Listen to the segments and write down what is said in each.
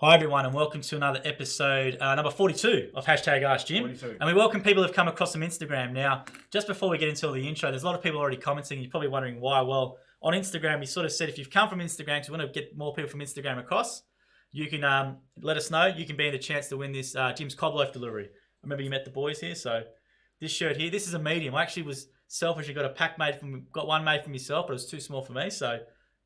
Hi everyone and welcome to another episode, number 42 of Hashtag Ask Jim. 42. And we welcome people who've come across from Instagram. Now, just before we get into all the intro, there's a lot of people already commenting. You're probably wondering why. Well, on Instagram, we sort of said if you've come from Instagram, because we want to get more people from Instagram across, you can let us know. You can be in the chance to win this Jim's Cob Loaf delivery. I remember you met the boys here, so this shirt here, this is a medium. I actually was selfish. I got one made for myself, but it was too small for me. So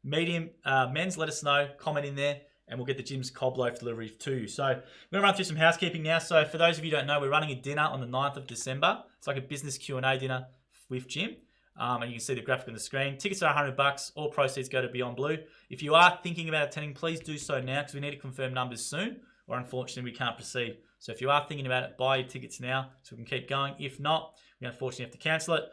medium men's, let us know, comment in there, and we'll get the Jim's Cob Loaf delivery to you. So we're going to run through some housekeeping now. So for those of you who don't know, we're running a dinner on the 9th of December. It's like a business Q&A dinner with Jim. And you can see the graphic on the screen. Tickets are $100. All proceeds go to Beyond Blue. If you are thinking about attending, please do so now because we need to confirm numbers soon, or unfortunately we can't proceed. So if you are thinking about it, buy your tickets now so we can keep going. If not, we unfortunately have to cancel it.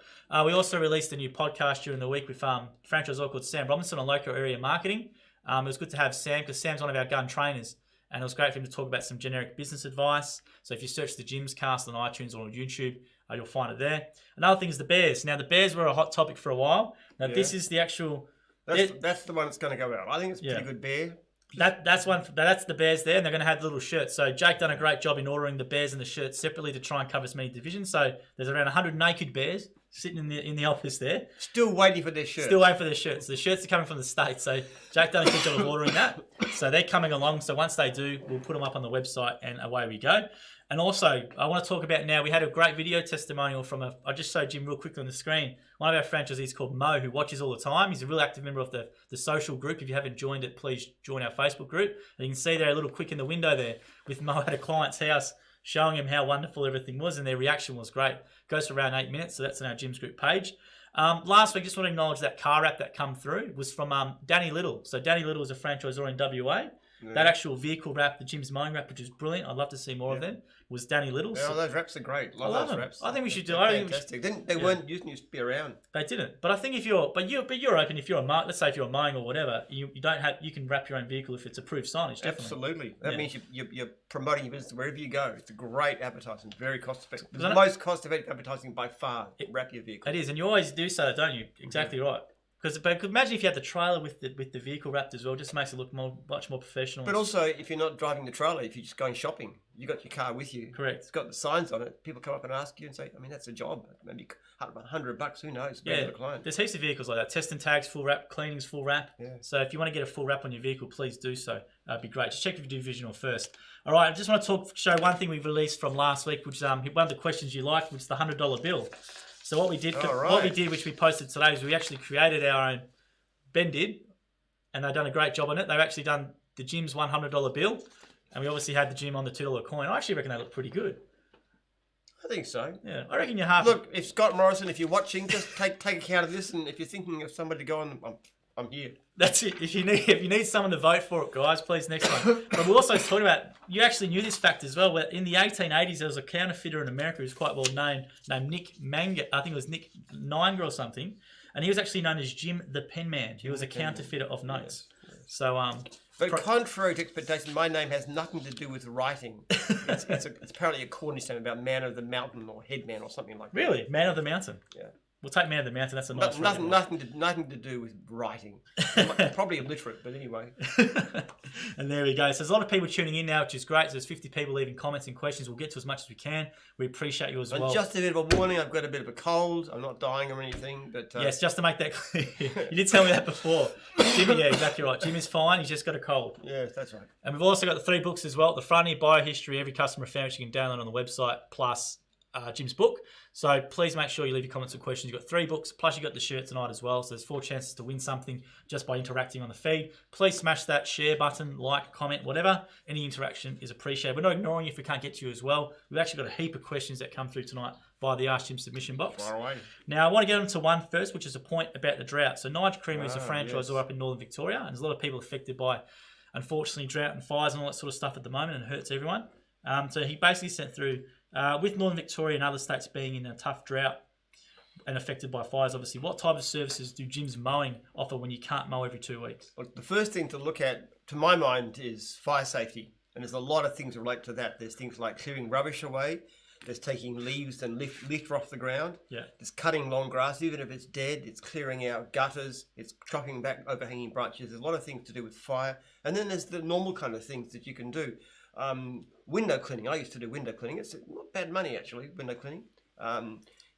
We also released a new podcast during the week with franchisor called Sam Robinson on local area marketing. It was good to have Sam because Sam's one of our gun trainers, and it was great for him to talk about some generic business advice. So if you search the Jim's Cast on iTunes or on YouTube, you'll find it there. Another thing is the Bears. Now the Bears were a hot topic for a while. Now this is the actual. That's the one that's going to go out. I think it's a pretty good bear. That's the Bears there, and they're going to have the little shirts. So Jake done a great job in ordering the Bears and the shirts separately to try and cover as many divisions. So there's around 100 naked Bears sitting in the office there. Still waiting for their shirts. The shirts are coming from the States. So Jake done a good job of ordering that. So they're coming along. So once they do, we'll put them up on the website and away we go. And also, I want to talk about now, we had a great video testimonial from I just showed Jim real quickly on the screen. One of our franchisees called Mo, who watches all the time. He's a real active member of the social group. If you haven't joined it, please join our Facebook group. And you can see there a little quick in the window there with Mo at a client's house showing him how wonderful everything was, and their reaction was great. Goes for around 8 minutes, so that's on our Jim's Group page. Last week, just want to acknowledge that car wrap that come through. It was from Danny Little. So Danny Little is a franchisor in WA. Yeah. That actual vehicle wrap, the Jim's Mowing wrap, which is brilliant. I'd love to see more of them. Was Danny Little. Yeah, those wraps are great. I love those wraps. I think we should do. Fantastic. They weren't used to be around. They didn't. But I think if you're open. If you're let's say if you're mowing or whatever, you can wrap your own vehicle if it's approved signage. Definitely. Absolutely. That means you're promoting your business wherever you go. It's a great advertising. Very cost effective. It's the most cost effective advertising by far. Wrap your vehicle. It is, and you always do so, don't you? Exactly right. Because imagine if you had the trailer with the vehicle wrapped as well, just makes it look much more professional. But also, if you're not driving the trailer, if you're just going shopping, you got your car with you. Correct. It's got the signs on it. People come up and ask you and say, I mean, that's a job. Maybe $100, who knows? Yeah. The client. There's heaps of vehicles like that. Test and tags, full wrap, cleanings, full wrap. Yeah. So if you want to get a full wrap on your vehicle, please do so. That'd be great. Just check if you do visual first. All right, I just want to show one thing we released from last week, which is one of the questions you liked, which is the $100 bill. So what we did, which we posted today, is we actually created our own. Ben did, and they've done a great job on it. They've actually done the Jim's $100 bill, and we obviously had the Jim on the $2 coin. I actually reckon they look pretty good. I think so. Yeah, I reckon you're half. Look, if Scott Morrison, if you're watching, just take account of this, and if you're thinking of somebody to go on, I'm here. That's it. If you need someone to vote for it, guys, please next one. But we're also talking about, you actually knew this fact as well. Where in the 1880s, there was a counterfeiter in America who's quite well known, named Nick Manga. I think it was Nick Ninger or something. And he was actually known as Jim the Penman. He was a counterfeiter of notes. Yes. So, but contrary to expectation, my name has nothing to do with writing. It's apparently a Cornish name about man of the mountain or headman or something like that. Really? Man of the mountain? Yeah. We'll take Man of the Mountain. That's a nice nothing to do with writing. Probably illiterate, but anyway. And there we go. So there's a lot of people tuning in now, which is great. So there's 50 people leaving comments and questions. We'll get to as much as we can. We appreciate you as well. And just a bit of a warning, I've got a bit of a cold. I'm not dying or anything. But yes, just to make that clear. You did tell me that before. Jimmy, yeah, exactly right. Jim is fine. He's just got a cold. Yes, that's right. And we've also got the 3 books as well. At the front here, Biohistory, Every Customer Found, which you can download on the website, plus Jim's book. So please make sure you leave your comments and questions. You've got 3 books, plus you've got the shirt tonight as well. So there's 4 chances to win something just by interacting on the feed. Please smash that share button, like, comment, whatever. Any interaction is appreciated. We're not ignoring you if we can't get to you as well. We've actually got a heap of questions that come through tonight via the Ask Jim submission box. Far away. Now, I want to get into one first, which is a point about the drought. So Nige Creamery is a franchisor up in Northern Victoria, and there's a lot of people affected by, unfortunately, drought and fires and all that sort of stuff at the moment, and it hurts everyone. So he basically sent through, with Northern Victoria and other states being in a tough drought and affected by fires, obviously, what type of services do Jim's Mowing offer when you can't mow every 2 weeks? Look, the first thing to look at, to my mind, is fire safety. And there's a lot of things that relate to that. There's things like clearing rubbish away. There's taking leaves and litter off the ground. Yeah. There's cutting long grass, even if it's dead. It's clearing out gutters. It's chopping back overhanging branches. There's a lot of things to do with fire. And then there's the normal kind of things that you can do. Window cleaning. I used to do window cleaning. It's not bad money, actually, window cleaning.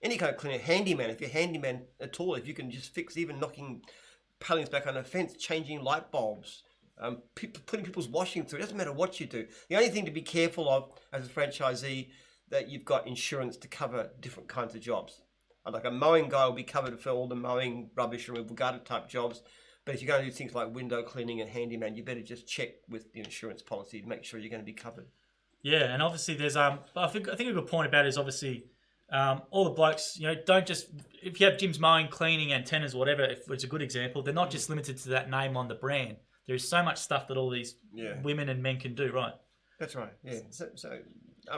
Any kind of cleaning. Handyman. If you're handyman at all, if you can just fix even knocking palings back on a fence, changing light bulbs, putting people's washing through. It doesn't matter what you do. The only thing to be careful of as a franchisee, that you've got insurance to cover different kinds of jobs. Like a mowing guy will be covered for all the mowing, rubbish removal, garden type jobs. But if you're going to do things like window cleaning and handyman, you better just check with the insurance policy to make sure you're going to be covered. Yeah, and obviously there's I think a good point about it is obviously all the blokes, don't just, if you have gyms mowing, cleaning, antennas, whatever, if it's a good example, they're not just limited to that name on the brand. There's so much stuff that all these women and men can do, right? That's right. Yeah. So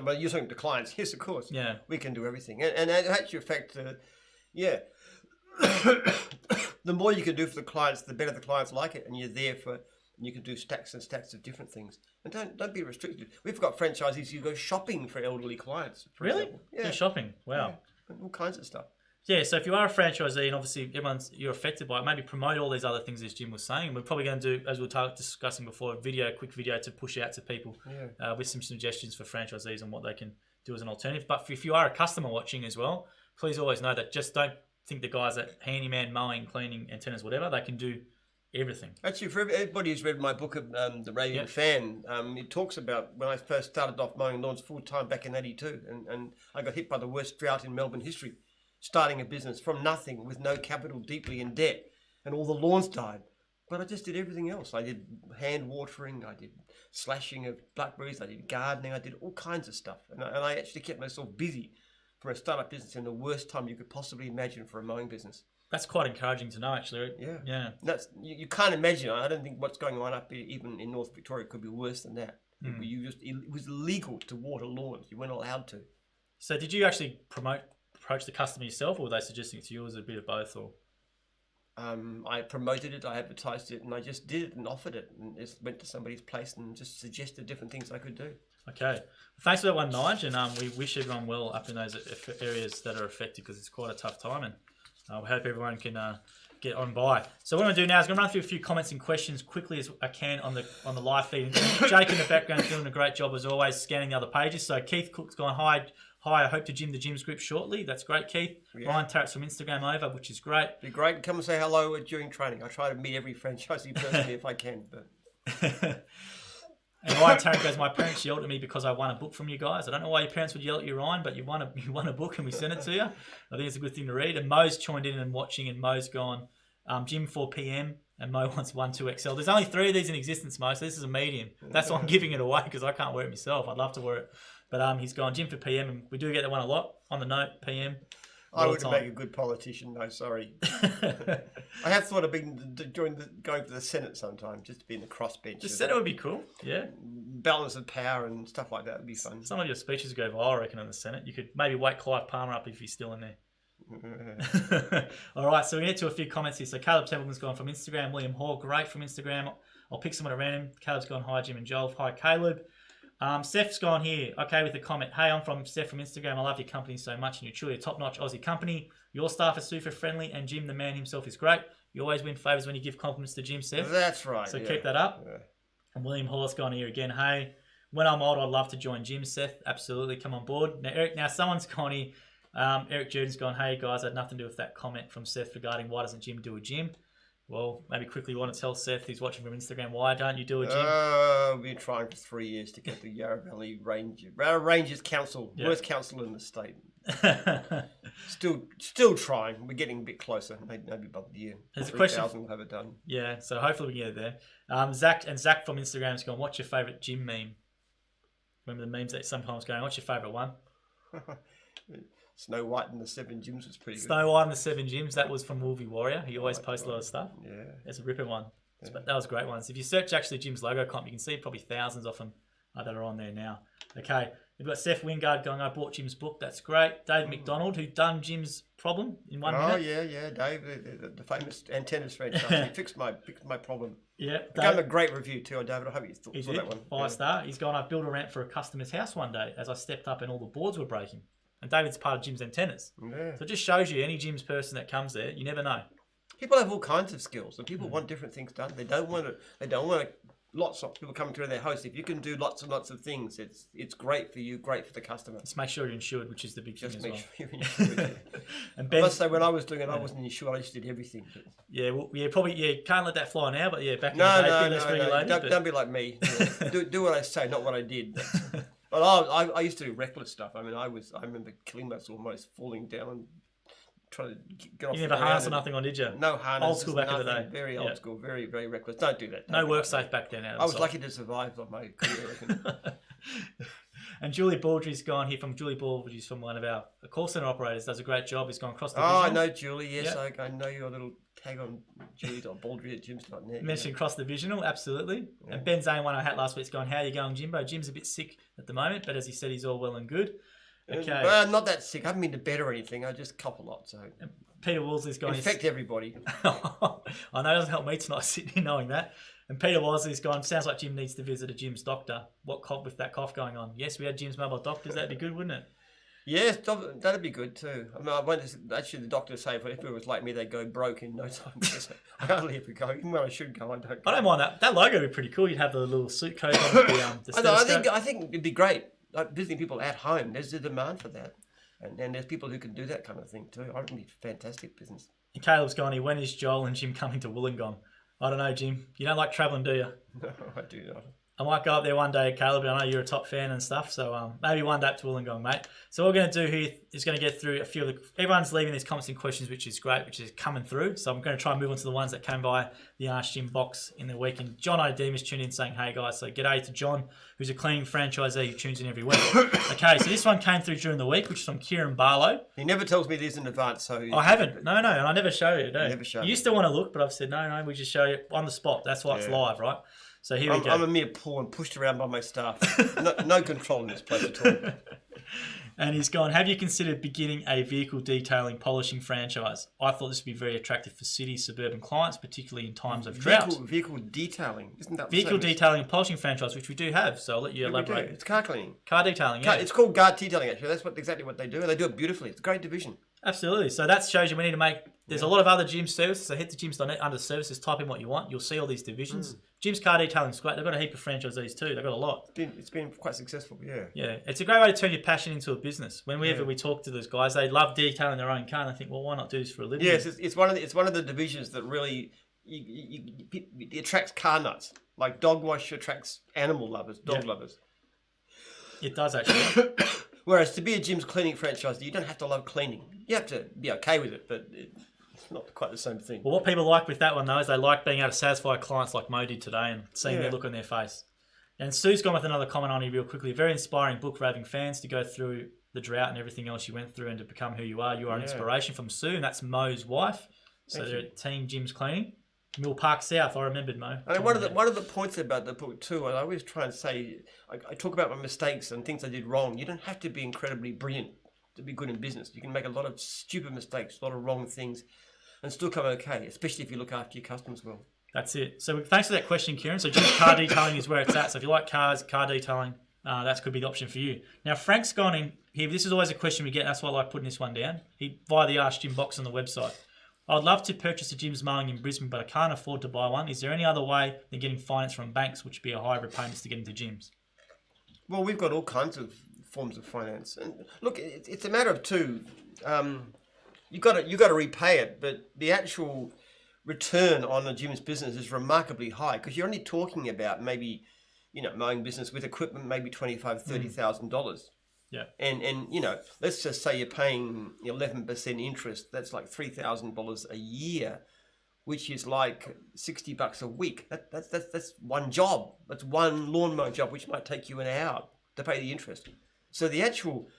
but you're talking to clients. Yes, of course. Yeah. We can do everything. And it actually affects, the more you can do for the clients, the better the clients like it. And you're there and you can do stacks and stacks of different things. And don't be restricted. We've got franchisees who go shopping for elderly clients. For really? example. Yeah. Do shopping? Wow. Yeah. All kinds of stuff. Yeah, so if you are a franchisee and obviously you're affected by it, maybe promote all these other things as Jim was saying. We're probably going to do, as we were discussing before, a quick video to push out to people with some suggestions for franchisees on what they can do as an alternative. But if you are a customer watching as well, please always know that just don't think the guys at handyman, mowing, cleaning, antennas, whatever, they can do everything. Actually, for everybody who's read my book, The Raving Fan, it talks about when I first started off mowing lawns full-time back in 82, and I got hit by the worst drought in Melbourne history. Starting a business from nothing with no capital, deeply in debt, and all the lawns died. But I just did everything else. I did hand watering, I did slashing of blackberries, I did gardening, I did all kinds of stuff. And I actually kept myself busy for a startup business in the worst time you could possibly imagine for a mowing business. That's quite encouraging to know, actually. Yeah. You can't imagine. I don't think what's going on up here, even in North Victoria, could be worse than that. It was illegal to water lawns. You weren't allowed to. So did you actually approach the customer yourself, or were they suggesting it to you as a bit of both? Or I promoted it, I advertised it, and I just did it and offered it, and just went to somebody's place and just suggested different things I could do. Okay, thanks for that one, Nige, and we wish everyone well up in those areas that are affected, because it's quite a tough time, and we hope everyone can get on by. So what I'm going to do now is I'm going to run through a few comments and questions quickly as I can on the live feed. Jake in the background is doing a great job as always, scanning the other pages. So Keith Cook's gone, hi, I hope to Jim the Gyms group shortly. That's great, Keith. Yeah. Ryan Tarrett's from Instagram over, which is great. Be great. Come and say hello during training. I try to meet every franchisee personally if I can. But and Ryan Tarrett goes, my parents yelled at me because I won a book from you guys. I don't know why your parents would yell at you, Ryan, but you won a book and we sent it to you. I think it's a good thing to read. And Mo's joined in and watching, and Mo's gone, Jim 4 PM, and Mo wants 1-2XL. There's only 3 of these in existence, Mo, so this is a medium. That's why I'm giving it away, because I can't wear it myself. I'd love to wear it. But he's gone Jim for PM, and we do get that one a lot on the note, PM. I wouldn't make a good politician, no, sorry. I have thought of going for the Senate sometime, just to be in the crossbench. The Senate would be cool, yeah. Balance of power and stuff like that would be fun. Some of your speeches go viral, I reckon, in the Senate. You could maybe wake Clive Palmer up if he's still in there. All right, so we get to a few comments here. So Caleb Templeman's gone from Instagram. William Hall, great from Instagram. I'll pick someone at random. Caleb's gone, hi Jim and Joel. Hi Caleb. Steph's gone here, okay, with a comment. Hey, I'm from Steph from Instagram. I love your company so much, and you're truly a top-notch Aussie company. Your staff are super friendly, and Jim, the man himself, is great. You always win favours when you give compliments to Jim, Steph. That's right. So keep that up. Yeah. And William Hall's gone here again. Hey, when I'm old, I'd love to join Jim, Seth. Absolutely, come on board. Now someone's gone here. Eric Jordan's gone, hey guys, I had nothing to do with that comment from Seth regarding why doesn't Jim do a gym. Well, maybe quickly you want to tell Seth, who's watching from Instagram, why don't you do a gym? We've been trying for 3 years to get the Yarra Valley Rangers Council, worst council in the state. Still trying. We're getting a bit closer. Maybe by the year. There's a question. 3,000 we'll have it done. Yeah, so hopefully we can get it there. Zach from Instagram is going, what's your favourite gym meme? Remember the memes that sometimes going, what's your favourite one? Snow White and the 7 Gyms was pretty good. Snow White and the 7 Gyms, that was from Wolvie Warrior. He always posts a lot of stuff. Yeah. It's a ripper one. Yeah. That was a great one. So if you search actually Jim's logo comp, you can see probably thousands of them that are on there now. Okay, we've got Seth Wingard going, I bought Jim's book. That's great. Dave McDonald, who done Jim's problem in 1 minute. Oh, yeah, Dave, the famous antennas franchise. He fixed my problem. Yeah, Gave him a great review too, David. I hope you saw that one. 5-star. He's gone, I've built a ramp for a customer's house one day as I stepped up and all the boards were breaking. And David's part of Jim's antennas. Yeah. So it just shows you any Jim's person that comes there, you never know. People have all kinds of skills, and people want different things done. They don't want to. Lots of people coming to their house. If you can do lots and lots of things, it's great for you, great for the customer. Just make sure you're insured, which is the big thing as well. Just make sure you're insured. And Ben, I must say, when I was doing it, I wasn't insured. I just did everything. But... Yeah, can't let that fly now. But yeah, back in the day, no. Don't be like me. do what I say, not what I did. Well, I used to do reckless stuff. I mean, I remember killing myself, almost falling down and trying to get off. You never harness or nothing on, did you? No harness. Old school back in the day. Very old school. Very, very reckless. Don't do that. No work safe back then. I was lucky to survive on my career. And Julie Baldry's gone here from Julie Baldry's from one of our call centre operators. Does a great job. He's gone across the I know Julie. Yes, yep. I know your little tag on Julie.baldry@jims.net. Mentioned across the divisional, absolutely. Yeah. And Ben Zane won our hat last week's gone, how are you going, Jimbo? Jim's a bit sick at the moment, but as he said, he's all well and good. Okay. Not that sick. I haven't been to bed or anything. I just cough a lot. So and Peter Wolseley's gone. Infect everybody. I know it doesn't help me tonight sitting here knowing that. And Peter Wolseley's gone, sounds like Jim needs to visit a Jim's doctor. What cough with that cough going on? Yes, we had Jim's mobile doctors. That'd be good, wouldn't it? Yes, that'd be good too. I mean, I went to, actually the doctor say if it was like me, they'd go broke in no time. I hardly ever go. Even when I should go, I don't go. I don't mind that. That logo would be pretty cool. You'd have the little suit coat on the I think it'd be great. Like visiting people at home, there's a demand for that. And there's people who can do that kind of thing too. I think it's fantastic business. And Caleb's gone here. When is Joel and Jim coming to Wollongong? I don't know, Jim. You don't like travelling, do you? No, I do not. I might go up there one day, Caleb, but I know you're a top fan and stuff, so maybe one day up to Wollongong, mate. So what we're going to do here is going to get through a few of the... Everyone's leaving these comments and questions, which is great, which is coming through. So I'm going to try and move on to the ones that came by the Ask Jim box in the week. And John O'Demus tuned in saying, hey, guys. So g'day to John, who's a cleaning franchisee who tunes in every week. Okay, so this one came through during the week, which is from Kieran Barlow. He never tells me these in advance, so... I haven't. No, and I never show you, do I? Never show you used to want to look, but I've said, no, we just show you on the spot. That's why it's live, right? So here we go. I'm a mere pawn pushed around by my staff. No control in this place at all. And he's gone, have you considered beginning a vehicle detailing polishing franchise? I thought this would be very attractive for city, suburban clients, particularly in times of drought. Vehicle detailing, isn't that vehicle detailing and polishing franchise, which we do have. So I'll let you elaborate. It's car cleaning. Car detailing, yeah. It's called car detailing, actually. That's exactly what they do. And they do it beautifully. It's a great division. Absolutely. So that shows you we need to make... There's a lot of other gym services. So head to gyms.net under services, type in what you want. You'll see all these divisions. Jim's Car Detailing is great. They've got a heap of franchisees too. They've got a lot. It's been quite successful, yeah. Yeah. It's a great way to turn your passion into a business. Whenever we talk to those guys, they love detailing their own car and I think, well, why not do this for a living? Yes, it's one of the divisions that really it attracts car nuts. Like dog wash attracts animal lovers, dog lovers. It does actually. Whereas to be a Jim's cleaning franchise, you don't have to love cleaning. You have to be okay with it, but it's not quite the same thing. Well, what people like with that one, though, is they like being able to satisfy clients like Mo did today and seeing their look on their face. And Sue's gone with another comment on you real quickly. Very inspiring book for having fans to go through the drought and everything else you went through and to become who you are. You are an inspiration from Sue, and that's Mo's wife. So they're at Team Jim's Cleaning. Mill Park South, I remembered, Mo. And one of the points about the book too, I always try and say, I talk about my mistakes and things I did wrong. You don't have to be incredibly brilliant to be good in business. You can make a lot of stupid mistakes, a lot of wrong things, and still come okay, especially if you look after your customers well. That's it. So thanks for that question, Kieran. So Jim's Car Detailing is where it's at. So if you like cars, car detailing, that could be the option for you. Now, Frank's gone in here. This is always a question we get. That's why I like putting this one down. Via the Ask Jim box on the website. I'd love to purchase a Jim's Mowing in Brisbane, but I can't afford to buy one. Is there any other way than getting finance from banks, which would be a higher repayments to get into gyms? Well, we've got all kinds of forms of finance, and look, it's a matter of two. You got to repay it, but the actual return on a gym's business is remarkably high because you're only talking about maybe, mowing business with equipment, maybe $25,000-$30,000. Yeah. And let's just say you're paying 11% interest. That's like $3,000 a year, which is like $60 a week. That's one job. That's one lawnmower job, which might take you an hour to pay the interest. So the actual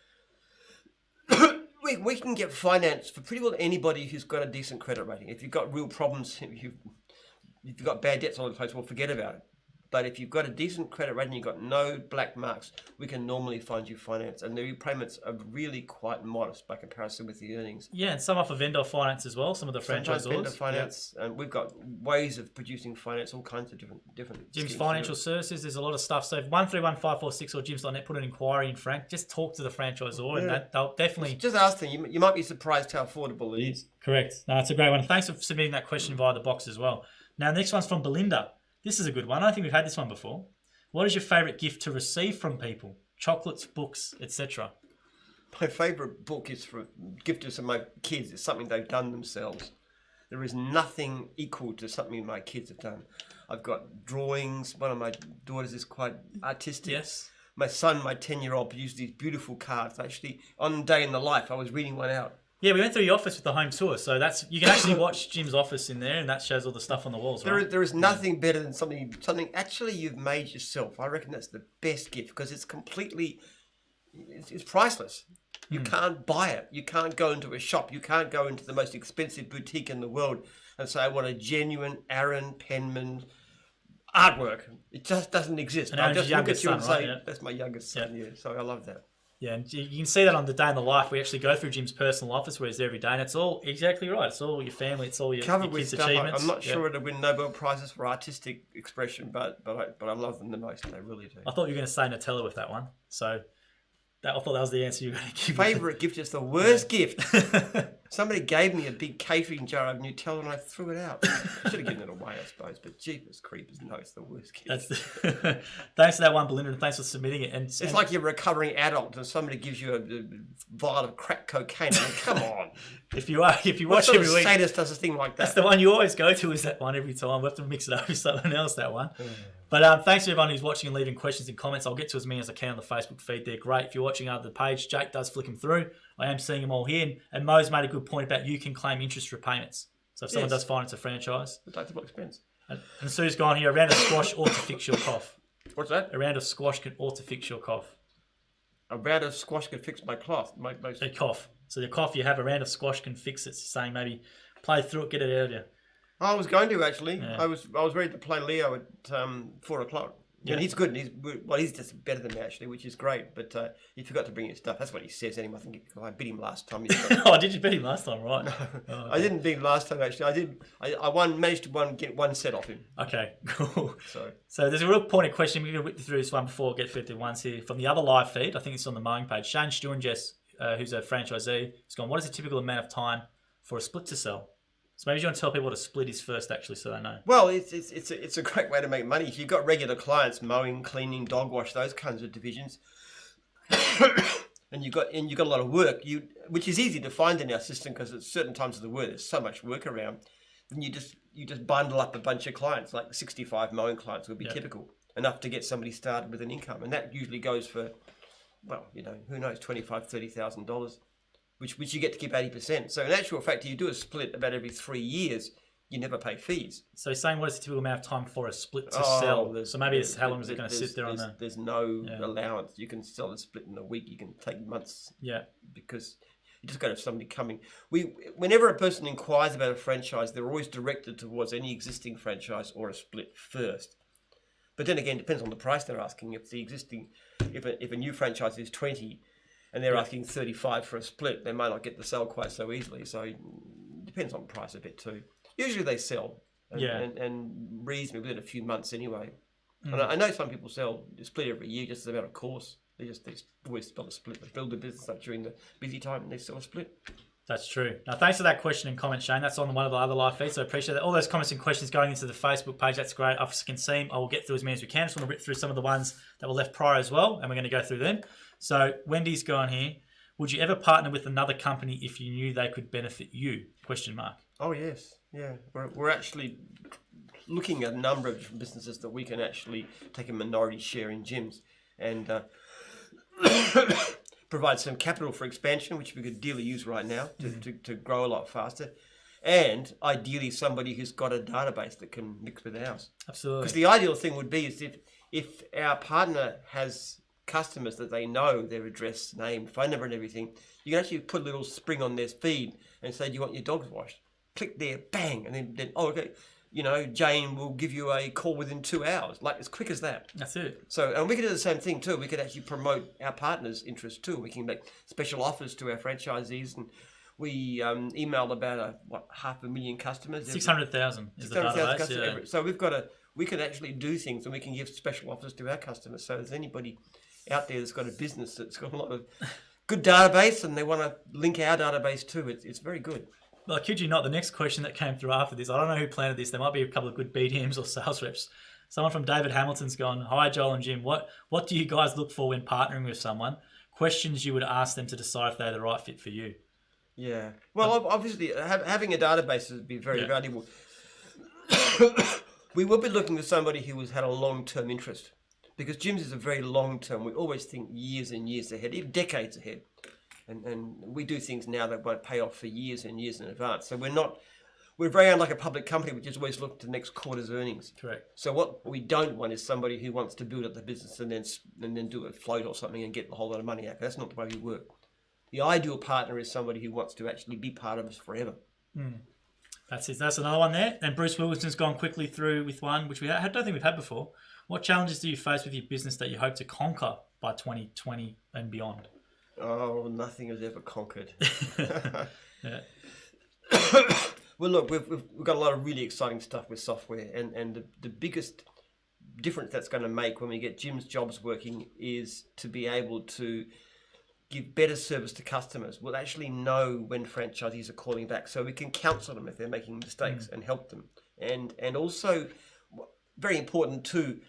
we can get finance for pretty well anybody who's got a decent credit rating. If you've got real problems, if you've got bad debts all over the place, well, forget about it. But if you've got a decent credit rating, you've got no black marks, we can normally find you finance. And the repayments are really quite modest by comparison with the earnings. Yeah, and some offer vendor finance as well, some of the Sometimes franchisors. vendor finance, and we've got ways of producing finance, all kinds of different Jim's schemes. Financial Services, there's a lot of stuff. So if 131546 or Jim's.net, put an inquiry in, Frank. Just talk to the franchisor and they'll definitely... Just ask them. You might be surprised how affordable it is. Correct. No, it's a great one. Thanks for submitting that question via the box as well. Now, the next one's from Belinda. This is a good one. I don't think we've had this one before. What is your favourite gift to receive from people? Chocolates, books, etc. My favourite book is for gift to my kids. It's something they've done themselves. There is nothing equal to something my kids have done. I've got drawings. One of my daughters is quite artistic. Yes. My son, my 10-year-old, produced these beautiful cards. Actually, on Day in the Life, I was reading one out. Yeah, we went through your office with the home tour, so you can actually watch Jim's office in there, and that shows all the stuff on the walls, right? There is nothing better than something actually you've made yourself. I reckon that's the best gift because it's completely, it's priceless. You can't buy it. You can't go into a shop. You can't go into the most expensive boutique in the world and say, I want a genuine Aaron Penman artwork. It just doesn't exist. And I'll Aaron's just look at you and youngest son, say, right? that's my youngest son. Yeah. So I love that. Yeah, and you can see that on the Day in the Life. We actually go through Jim's personal office where he's there every day, and it's all exactly right. It's all your family. It's all your Covered with kids' stuff. achievements. I'm not sure it'll win Nobel Prizes for artistic expression, but I love them the most. I really do. I thought you were going to say Nutella with that one. So I thought that was the answer you were going to give. Favourite gift is the worst gift. Somebody gave me a big catering jar of Nutella and I threw it out. I should have given it away, I suppose. But jeepers creepers, no, it's the worst gift. Thanks for that one, Belinda, and thanks for submitting it. It's like you're a recovering adult and somebody gives you a vial of crack cocaine. I mean, come on. If you watch every every week, sadist does a thing like that. That's the one you always go to. Is that one every time? We have to mix it up with something else. That one. But thanks to everyone who's watching and leaving questions and comments. I'll get to as many as I can on the Facebook feed. They're great. If you're watching over the page, Jake does flick them through. I am seeing them all here. And Mo's made a good point about you can claim interest repayments. So if someone does finance a franchise. Deductible expense. And Sue's gone here. A round of squash ought to fix your cough. What's that? A round of squash ought to fix your cough. A round of squash could fix my cough. A cough. So the cough you have, a round of squash can fix it. It's saying maybe play through it, get it out of you. I was going to actually. Yeah. I was ready to play Leo at 4:00. Yeah. And he's good. He's just better than me actually, which is great. But he forgot to bring his stuff. That's what he says anyway. I think I beat him last time. Oh, did you beat him last time? Right. No, Oh, okay. I didn't beat him last time actually. I did. I managed to get one set off him. Okay, cool. So there's a real pointed question. We're going to whip through this one before we get 51s here. From the other live feed, I think it's on the Mowing page. Shane Sturenges, who's a franchisee, has gone, what is the typical amount of time for a split to sell? So maybe you want to tell people what a split is first, actually, so they know. Well, it's a great way to make money. If you've got regular clients, mowing, cleaning, dog wash, those kinds of divisions, and you've got a lot of work, which is easy to find in our system because at certain times of the work there's so much work around. Then you just bundle up a bunch of clients, like 65 mowing clients would be typical, enough to get somebody started with an income, and that usually goes for, well, who knows, $25,000-$30,000. Which you get to keep 80%. So in actual fact, if you do a split about every 3 years, you never pay fees. So he's saying what is the typical amount of time for a split to sell? So maybe it's how long is it going to sit there on there? There's no allowance. You can sell a split in a week. You can take months. Yeah. Because you just got to have somebody coming. Whenever a person inquires about a franchise, they're always directed towards any existing franchise or a split first. But then again, it depends on the price they're asking. If a new franchise is 20 and they're asking 35 for a split, they might not get the sale quite so easily. So it depends on price a bit too. Usually they sell, and reasonably within a few months anyway. And I know some people sell a split every year just as a matter of course. They just always sell a split. They build a business up during the busy time and they sell a split. That's true. Now, thanks for that question and comment, Shane. That's on one of the other live feeds, so I appreciate that. All those comments and questions going into the Facebook page, that's great. I can see them. I will get through as many as we can. I just want to rip through some of the ones that were left prior as well, and we're going to go through them. So Wendy's going here. Would you ever partner with another company if you knew they could benefit you? Question mark. Oh, yes. Yeah. We're actually looking at a number of different businesses that we can actually take a minority share in gyms and provide some capital for expansion, which we could ideally use right now to grow a lot faster. And ideally somebody who's got a database that can mix with ours. Absolutely. Because the ideal thing would be is if our partner has customers that they know their address, name, phone number and everything, you can actually put a little spring on their feed and say, do you want your dogs washed? Click there, bang, and then oh, okay. Jane will give you a call within 2 hours, like as quick as that. That's it. So, and we could do the same thing too. We could actually promote our partners' interests too. We can make special offers to our franchisees, and we emailed about 500,000 customers. 600,000 is the 600,000 database. customers. So we could actually do things, and we can give special offers to our customers. So, if there's anybody out there that's got a business that's got a lot of good database, and they want to link our database too, it's very good. Well, I kid you not, the next question that came through after this, I don't know who planted this. There might be a couple of good BDMs or sales reps. Someone from David Hamilton's gone, "Hi, Joel and Jim. What do you guys look for when partnering with someone? Questions you would ask them to decide if they're the right fit for you." Yeah. Well, obviously, having a database would be very valuable. We will be looking for somebody who has had a long-term interest, because Jim's is a very long-term. We always think years and years ahead, even decades ahead. And we do things now that won't pay off for years and years in advance. So we're very unlike a public company, which is always look to next quarter's earnings. Correct. So what we don't want is somebody who wants to build up the business and then do a float or something and get a whole lot of money out. That's not the way we work. The ideal partner is somebody who wants to actually be part of us forever. That's it. That's another one there. And Bruce Wilkinson's gone quickly through with one, which I don't think we've had before. What challenges do you face with your business that you hope to conquer by 2020 and beyond? Oh, nothing is ever conquered. Yeah. Well, look, we've got a lot of really exciting stuff with software, and the biggest difference that's going to make when we get Jim's jobs working is to be able to give better service to customers. We'll actually know when franchisees are calling back, so we can counsel them if they're making mistakes and help them. And also, very important too,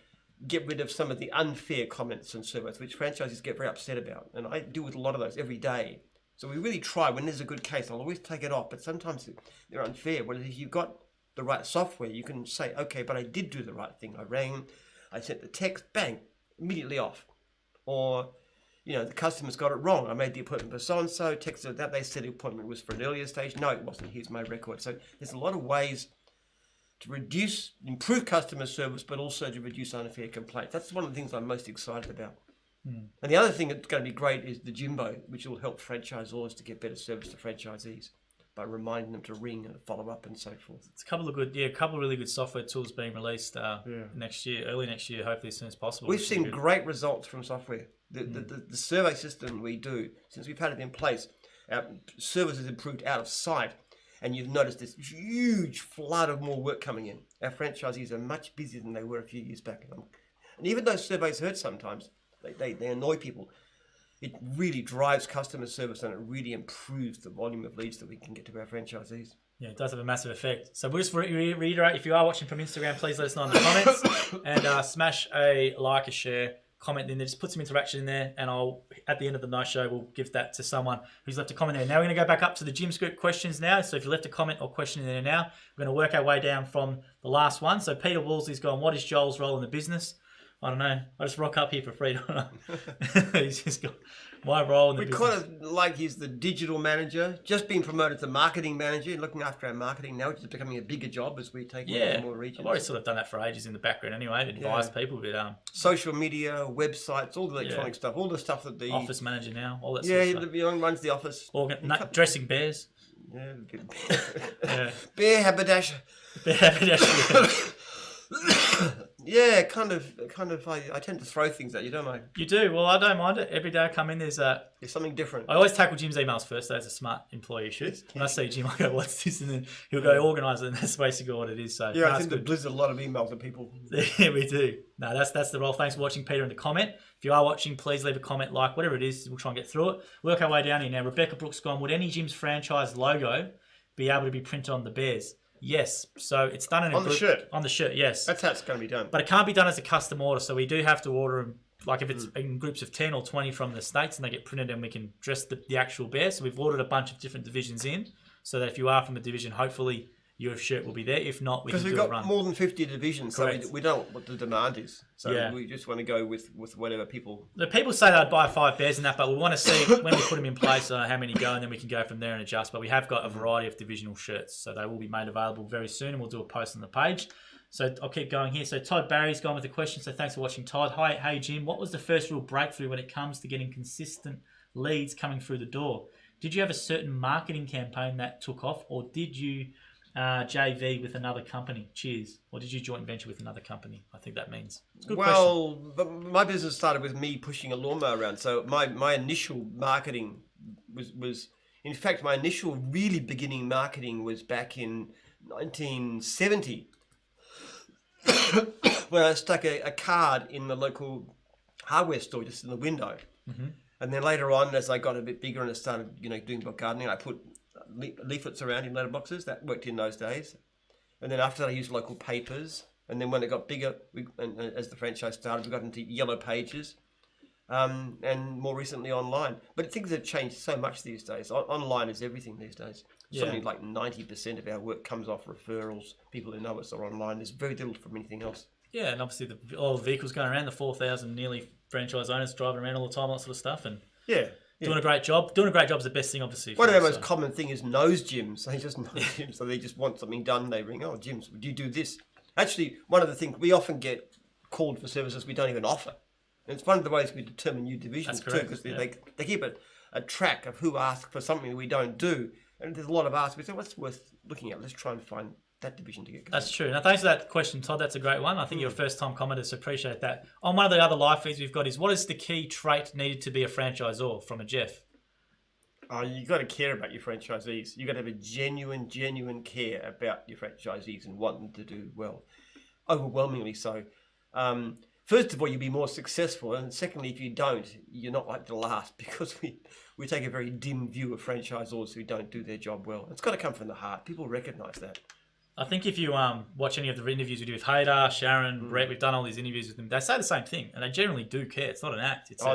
get rid of some of the unfair comments and surveys, which franchisees get very upset about. And I deal with a lot of those every day. So we really try, when there's a good case, I'll always take it off, but sometimes they're unfair. Whereas if you've got the right software, you can say, okay, but I did do the right thing. I rang, I sent the text, bang, immediately off. Or, the customer's got it wrong. I made the appointment for so-and-so, texted that, they said the appointment was for an earlier stage. No, it wasn't. Here's my record. So there's a lot of ways to improve customer service, but also to reduce unfair complaints. That's one of the things I'm most excited about. And the other thing that's going to be great is the Jimbo, which will help franchisors to get better service to franchisees by reminding them to ring and follow up and so forth. It's a couple of really good software tools being released next year, early next year, hopefully as soon as possible. We've seen great results from software. The survey system we do, since we've had it in place, our service has improved out of sight. And you've noticed this huge flood of more work coming in. Our franchisees are much busier than they were a few years back. And even though surveys hurt sometimes, they annoy people, it really drives customer service, and it really improves the volume of leads that we can get to our franchisees. Yeah, it does have a massive effect. So we'll just reiterate, if you are watching from Instagram, please let us know in the comments and smash a like, a share, comment in there. Just put some interaction in there, and I'll, at the end of the night show, we'll give that to someone who's left a comment there. Now we're going to go back up to the Gym Script questions now. So if you left a comment or question in there now, we're going to work our way down from the last one. So Peter Woolsey's gone, "What is Joel's role in the business?" I don't know. I just rock up here for free, don't I? He's just got my role in the business. We kind of like he's the digital manager, just being promoted to marketing manager, looking after our marketing now, which is becoming a bigger job as we take more regions. I've already sort of done that for ages in the background anyway, to advise people. But social media, websites, all the electronic stuff, all the stuff that the... Office manager now, all that sort of stuff. Yeah, he runs the office. Dressing bears. Yeah, bear haberdasher. Bear haberdasher. Yeah, kind of. I tend to throw things at you, don't I? You do. Well, I don't mind it. Every day I come in, there's something different. I always tackle Jim's emails first. That's a smart employee should. When I see Jim, I go, "What's this?" And then he'll go, "Organise it." And that's basically what it is. So I think that blizzard a lot of emails to people. Yeah, we do. No, that's the role. Thanks for watching, Peter, in the comment. If you are watching, please leave a comment, like, whatever it is. We'll try and get through it. Work our way down here now. Rebecca Brooks gone, "Would any Jim's franchise logo be able to be printed on the bears?" Yes. So it's done in the shirt. On the shirt, yes. That's how it's going to be done. But it can't be done as a custom order. So we do have to order them, like if it's in groups of 10 or 20 from the States, and they get printed, and we can dress the actual bear. So we've ordered a bunch of different divisions in, so that if you are from a division, hopefully your shirt will be there. If not, we can do a run. Because we've got more than 50 divisions, so we don't know what the demand is. So we just want to go with whatever people... The people say they'd buy 5 bears and that, but we want to see when we put them in place how many go, and then we can go from there and adjust. But we have got a variety of divisional shirts, so they will be made available very soon, and we'll do a post on the page. So I'll keep going here. So Todd Barry's gone with a question, so thanks for watching, Todd. Hi, hey Jim, what was the first real breakthrough when it comes to getting consistent leads coming through the door? Did you have a certain marketing campaign that took off, or did you JV with another company? Cheers. Or did you joint venture with another company? I think that means. It's a good Well, but my business started with me pushing a lawnmower around. So my initial marketing was in fact, my initial really beginning marketing was back in 1970 when I stuck a card in the local hardware store just in the window. Mm-hmm. And then later on, as I got a bit bigger and I started, doing book gardening, I put leaflets around in letterboxes. That worked in those days. And then after that, I used local papers. And then when it got bigger, and as the franchise started, we got into yellow pages. And more recently online. But things have changed so much these days. Online is everything these days. Yeah. Something like 90% of our work comes off referrals. People who know us are online. There's very little from anything else. Yeah, and obviously all the vehicles going around, the 4,000 nearly franchise owners driving around all the time, all that sort of stuff, and doing a great job. Doing a great job is the best thing, obviously. One of the most common thing is nose gyms. They just nose gyms, so they just want something done. They ring, gyms, would you do this? Actually, one of the things we often get called for services we don't even offer. And it's one of the ways we determine new divisions too, because they keep a track of who asks for something that we don't do. And there's a lot of asks. We say, what's worth looking at? Let's try and find that division to get going. That's true. Now, thanks for that question, Todd. That's a great one. I think you're a first-time commenter, so appreciate that. On one of the other live feeds we've got is, what is the key trait needed to be a franchisor, from a Jeff? You got to care about your franchisees. You got to have a genuine care about your franchisees and want them to do well. Overwhelmingly so. First of all, you'll be more successful, and secondly, if you don't, you're not like to last, because we take a very dim view of franchisors who don't do their job well. It's got to come from the heart. People recognise that. I think if you watch any of the interviews we do with Haydar, Sharon, Brett, we've done all these interviews with them. They say the same thing, and they generally do care. It's not an act. It's they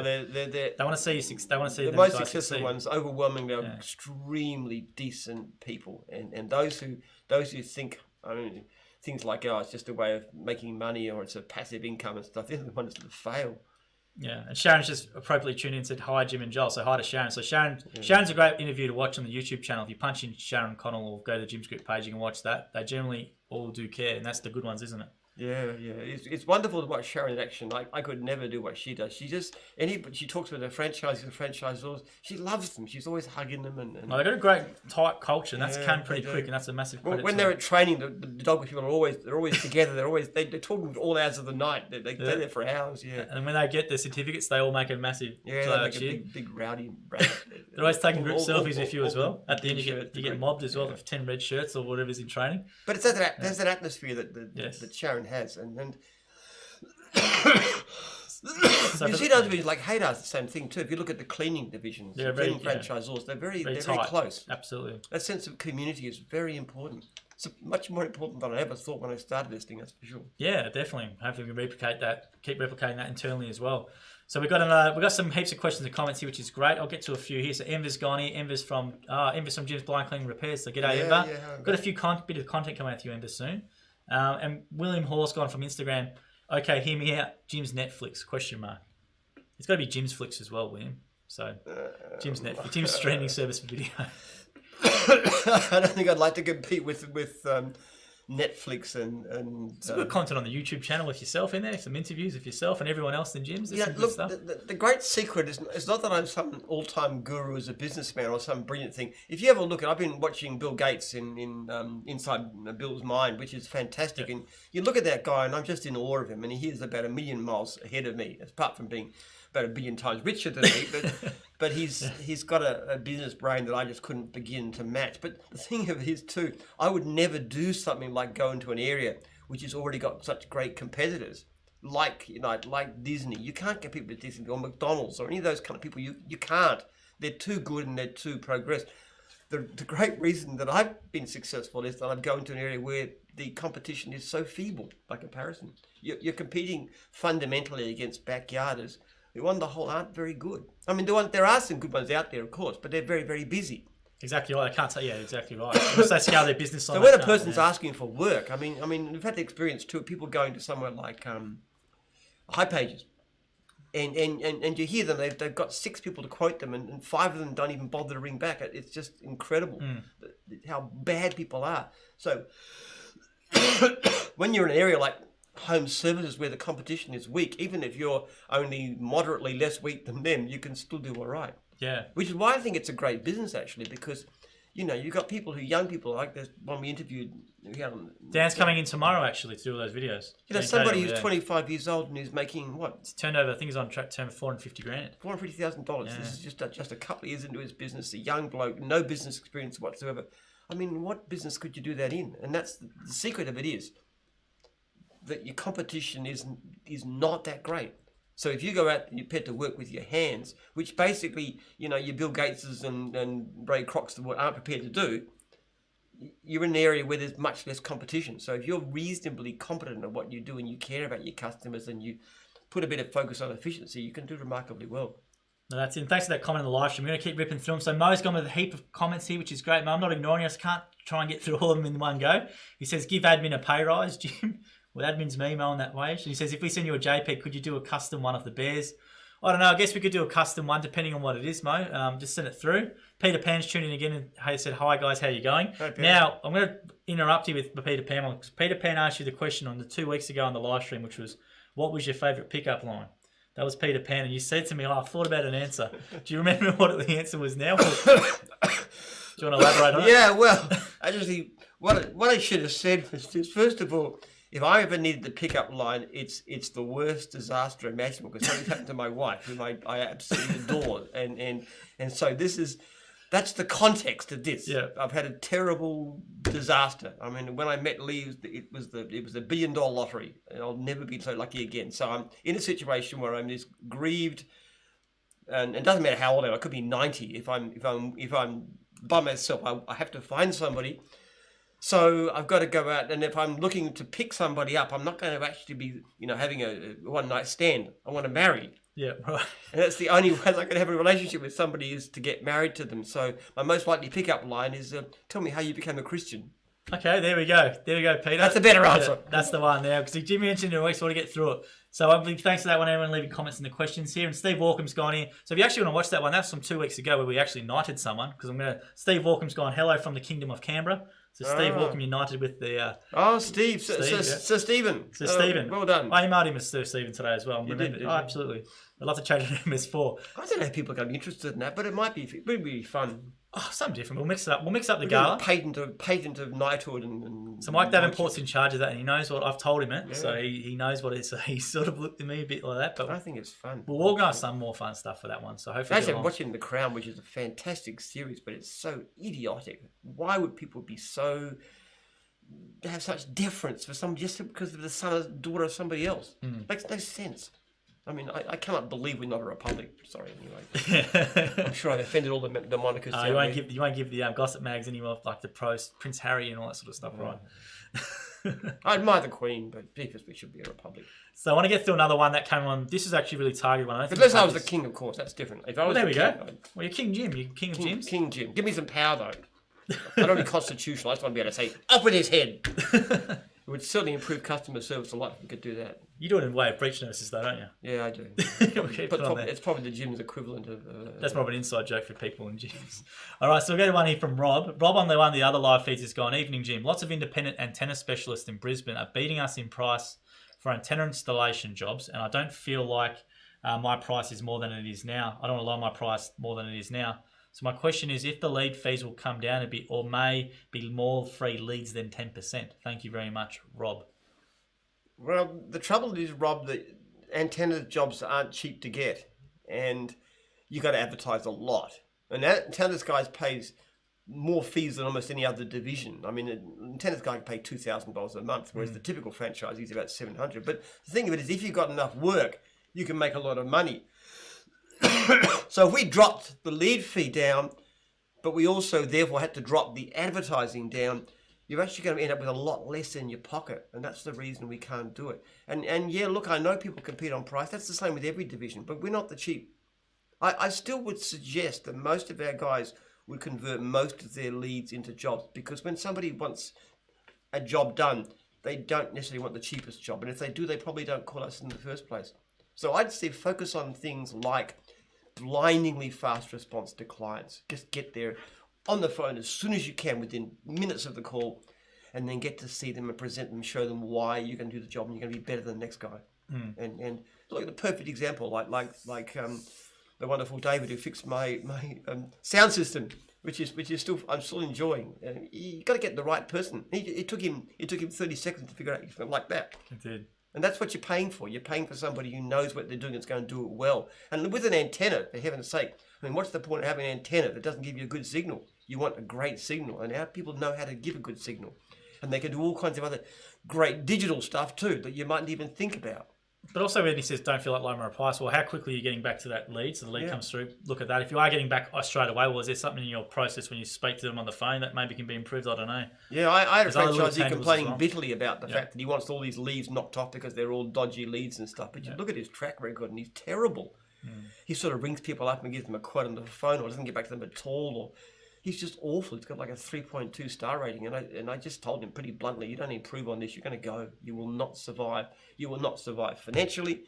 want to see you. They want to see the most successful ones. Overwhelmingly, are extremely decent people, and those who think, things like, it's just a way of making money or it's a passive income and stuff, they're the ones that fail. Yeah, and Sharon's just appropriately tuned in and said, hi, Jim and Joel. So hi to Sharon. So Sharon's a great interview to watch on the YouTube channel. If you punch in Sharon Connell or go to the Jim's Group page, you can watch that. They generally all do care, and that's the good ones, isn't it? Yeah. It's wonderful to watch Sharon in action. I could never do what she does. She talks with her franchisees and franchisors. She loves them. She's always hugging them. And they've got a great tight culture, and that's came pretty quick, and that's a massive credit. When they're at training, the dog people are always together. They're talking all hours of the night. They're there for hours. Yeah. And when they get their certificates, they all make a massive they make a big rowdy. They're always taking group selfies with you as well. At the end, you get mobbed as well with 10 red shirts or whatever's in training. But it's there's that atmosphere that Sharon has, and you see those divisions like Haydar's the same thing too. If you look at the cleaning divisions, cleaning franchisors, they're very close. Absolutely, that sense of community is very important. It's much more important than I ever thought when I started this thing. That's for sure. Yeah, definitely. Hopefully, we keep replicating that internally as well. So we've got some heaps of questions and comments here, which is great. I'll get to a few here. So Enver's gone here. Enver's from Jim's Blind Cleaning Repairs. So g'day, Enver. Got a few bit of content coming out to you, Enver, soon. And William Hall's gone from Instagram. Okay, hear me out. Jim's Netflix? ? It's got to be Jim's Flicks as well, William. So Jim's Netflix, Jim's streaming service for video. I don't think I'd like to compete with Netflix and some good content on the YouTube channel with yourself in there, some interviews with yourself and everyone else in Jim's. Look, stuff. The great secret is not that I'm some all-time guru as a businessman or some brilliant thing. If you ever look at, I've been watching Bill Gates in Inside Bill's Mind, which is fantastic. And you look at that guy, and I'm just in awe of him. And he is about 1 million miles ahead of me, apart from being about 1 billion times richer than me. But he's got a business brain that I just couldn't begin to match. But the thing of it is too, I would never do something like go into an area which has already got such great competitors, like Disney. You can't get people at Disney or McDonald's or any of those kind of people. You can't. They're too good and they're too progressed. The great reason that I've been successful is that I go into an area where the competition is so feeble by comparison. You're competing fundamentally against backyarders who on the whole aren't very good. I mean, there are some good ones out there, of course, but they're very, very busy. Exactly right. I can't say, exactly right. Unless they scale their business on. So when a person's asking for work, I mean, we've had the experience too of people going to somewhere like High Pages, and you hear them. They've got 6 people to quote them, and 5 of them don't even bother to ring back. It's just incredible how bad people are. So when you're in an area like home services where the competition is weak, even if you're only moderately less weak than them, you can still do all right. Yeah. Which is why I think it's a great business, actually, because you've got people young people, like there's one we interviewed. Dan's coming in tomorrow, actually, to do all those videos. Somebody who's 25 years old and who's making what? It's turned over, I think he's on track to turn $450,000. $450,000. Yeah. This is just a couple of years into his business, a young bloke, no business experience whatsoever. I mean, what business could you do that in? And that's the secret of it is that your competition is not that great. So if you go out and you're prepared to work with your hands, which basically, your Bill Gateses and Ray Krocs aren't prepared to do, you're in an area where there's much less competition. So if you're reasonably competent at what you do and you care about your customers and you put a bit of focus on efficiency, you can do remarkably well. No, that's it. Thanks for that comment in the live stream. We're going to keep ripping through them. So Mo's gone with a heap of comments here, which is great. Mo, I'm not ignoring you. I just can't try and get through all of them in one go. He says, give admin a pay rise, Jim. Well, admin's me, Mo, on that wage. And he says, if we send you a JPEG, could you do a custom one of the bears? I don't know. I guess we could do a custom one depending on what it is, Mo. Just send it through. Peter Pan's tuning in again and he said, hi, guys. How you going? Hi, now, I'm going to interrupt you with Peter Pan. Because Peter Pan asked you the question on the 2 weeks ago on the live stream, which was, what was your favourite pickup line? That was Peter Pan. And you said to me, I thought about an answer. Do you remember what the answer was now? Do you want to elaborate on it? Yeah, well, actually, what I should have said was this. First of all, if I ever needed the pickup line, it's the worst disaster imaginable because something happened to my wife, whom I absolutely adore, and so that's the context of this. Yeah. I've had a terrible disaster. I mean, when I met Lee, it was the $1 billion lottery, and I'll never be so lucky again. So I'm in a situation where I'm just grieved, and it doesn't matter how old I am. I could be 90 if I'm by myself. I have to find somebody. So I've got to go out, and if I'm looking to pick somebody up, I'm not going to actually be, having a one-night stand. I want to marry. Yeah, right. And that's the only way I can have a relationship with somebody is to get married to them. So my most likely pickup line is, tell me how you became a Christian. Okay, there we go. There we go, Peter. That's a better answer. Yeah, that's the one there. Because Jimmy mentioned it in a week, so I want to get through it. So I believe thanks for that one, everyone leaving comments in the questions here. And Steve Walkham's gone here. So if you actually want to watch that one, that's from 2 weeks ago where we actually knighted someone. Because Steve Walkham's gone, hello from the Kingdom of Canberra. So Steve Walkham united with the... Steve. Sir Stephen. Sir Stephen. Well done. I emailed him as Sir Stephen today as well. Did you? Absolutely. I'd love to change it to MS4. I don't know if people are going to be interested in that, but it might be fun. Oh, something different. We'll mix it up. We'll mix up the gala. Patent of knighthood and so Mike Davenport's in charge of that, and he knows what I've told him it. Yeah. So he knows what it is. So he sort of looked at me a bit like that. But I think it's fun. We'll organise some more fun stuff for that one. So hopefully, actually, I'm watching The Crown, which is a fantastic series, but it's so idiotic. Why would people be have such deference for somebody just because of the son or daughter of somebody else? Makes no sense. I mean, I cannot believe we're not a republic. Sorry, anyway. I'm sure I've offended all the monarchists. You won't give the gossip mags anymore, like the Prince Harry and all that sort of stuff, right? I admire the Queen, but because we should be a republic. So I want to get through another one that came on. This is actually really targeted one. Unless I was the king, of course, that's different. If I was there we go. King, Well, you're King Jim. You're King of Jims. King Jim. Give me some power, though. I don't want to be constitutional. I just want to be able to say, up with his head. It would certainly improve customer service a lot if we could do that. You do it in a way of breach notices, though, don't you? Yeah, I do. It's probably the gym's equivalent of... That's probably an inside joke for people in gyms. All right, so we'll go to one here from Rob. Rob on one of the other live feeds has gone, evening, Jim. Lots of independent antenna specialists in Brisbane are beating us in price for antenna installation jobs, and I don't feel like my price is more than it is now. I don't want to lower my price more than it is now. So my question is if the lead fees will come down a bit or may be more free leads than 10%. Thank you very much, Rob. Well, the trouble is, Rob, that antenna jobs aren't cheap to get, and you got to advertise a lot. And antennas guys pays more fees than almost any other division. I mean, an antennas guy can pay $2,000 a month, whereas the typical franchisee is about $700. But the thing of it is, if you've got enough work, you can make a lot of money. So if we dropped the lead fee down, but we also therefore had to drop the advertising down, you're actually going to end up with a lot less in your pocket, and that's the reason we can't do it. And yeah, look, I know people compete on price. That's the same with every division, but we're not the cheap. I still would suggest that most of our guys would convert most of their leads into jobs, because when somebody wants a job done, they don't necessarily want the cheapest job, and if they do, they probably don't call us in the first place. So I'd say focus on things like blindingly fast response to clients. Just get there on the phone as soon as you can, within minutes of the call, and then get to see them and present them, show them why you can do the job and you're going to be better than the next guy. And look at the perfect example, like the wonderful David who fixed my sound system. which is still I'm still enjoying. You got to get the right person. It took him 30 seconds to figure out something like that. It did. And that's what you're paying for. You're paying for somebody who knows what they're doing, that's going to do it well. And with an antenna, for heaven's sake, I mean, what's the point of having an antenna that doesn't give you a good signal? You want a great signal, and our people know how to give a good signal. And they can do all kinds of other great digital stuff too that you mightn't even think about. But also when he says don't feel like lower price, well, how quickly are you getting back to that lead? So the lead comes through. Look at that. If you are getting back straight away, well, is there something in your process when you speak to them on the phone that maybe can be improved? I don't know. Yeah, I had a There's other little franchisee tangibles complaining as well. bitterly about the fact that he wants all these leads knocked off because they're all dodgy leads and stuff. But you look at his track record and he's terrible. He sort of rings people up and gives them a quote on the phone or doesn't get back to them at all. Or he's just awful. He's got like a 3.2 star rating. And I just told him pretty bluntly, you don't improve on this, you're going to go. You will not survive. You will not survive financially.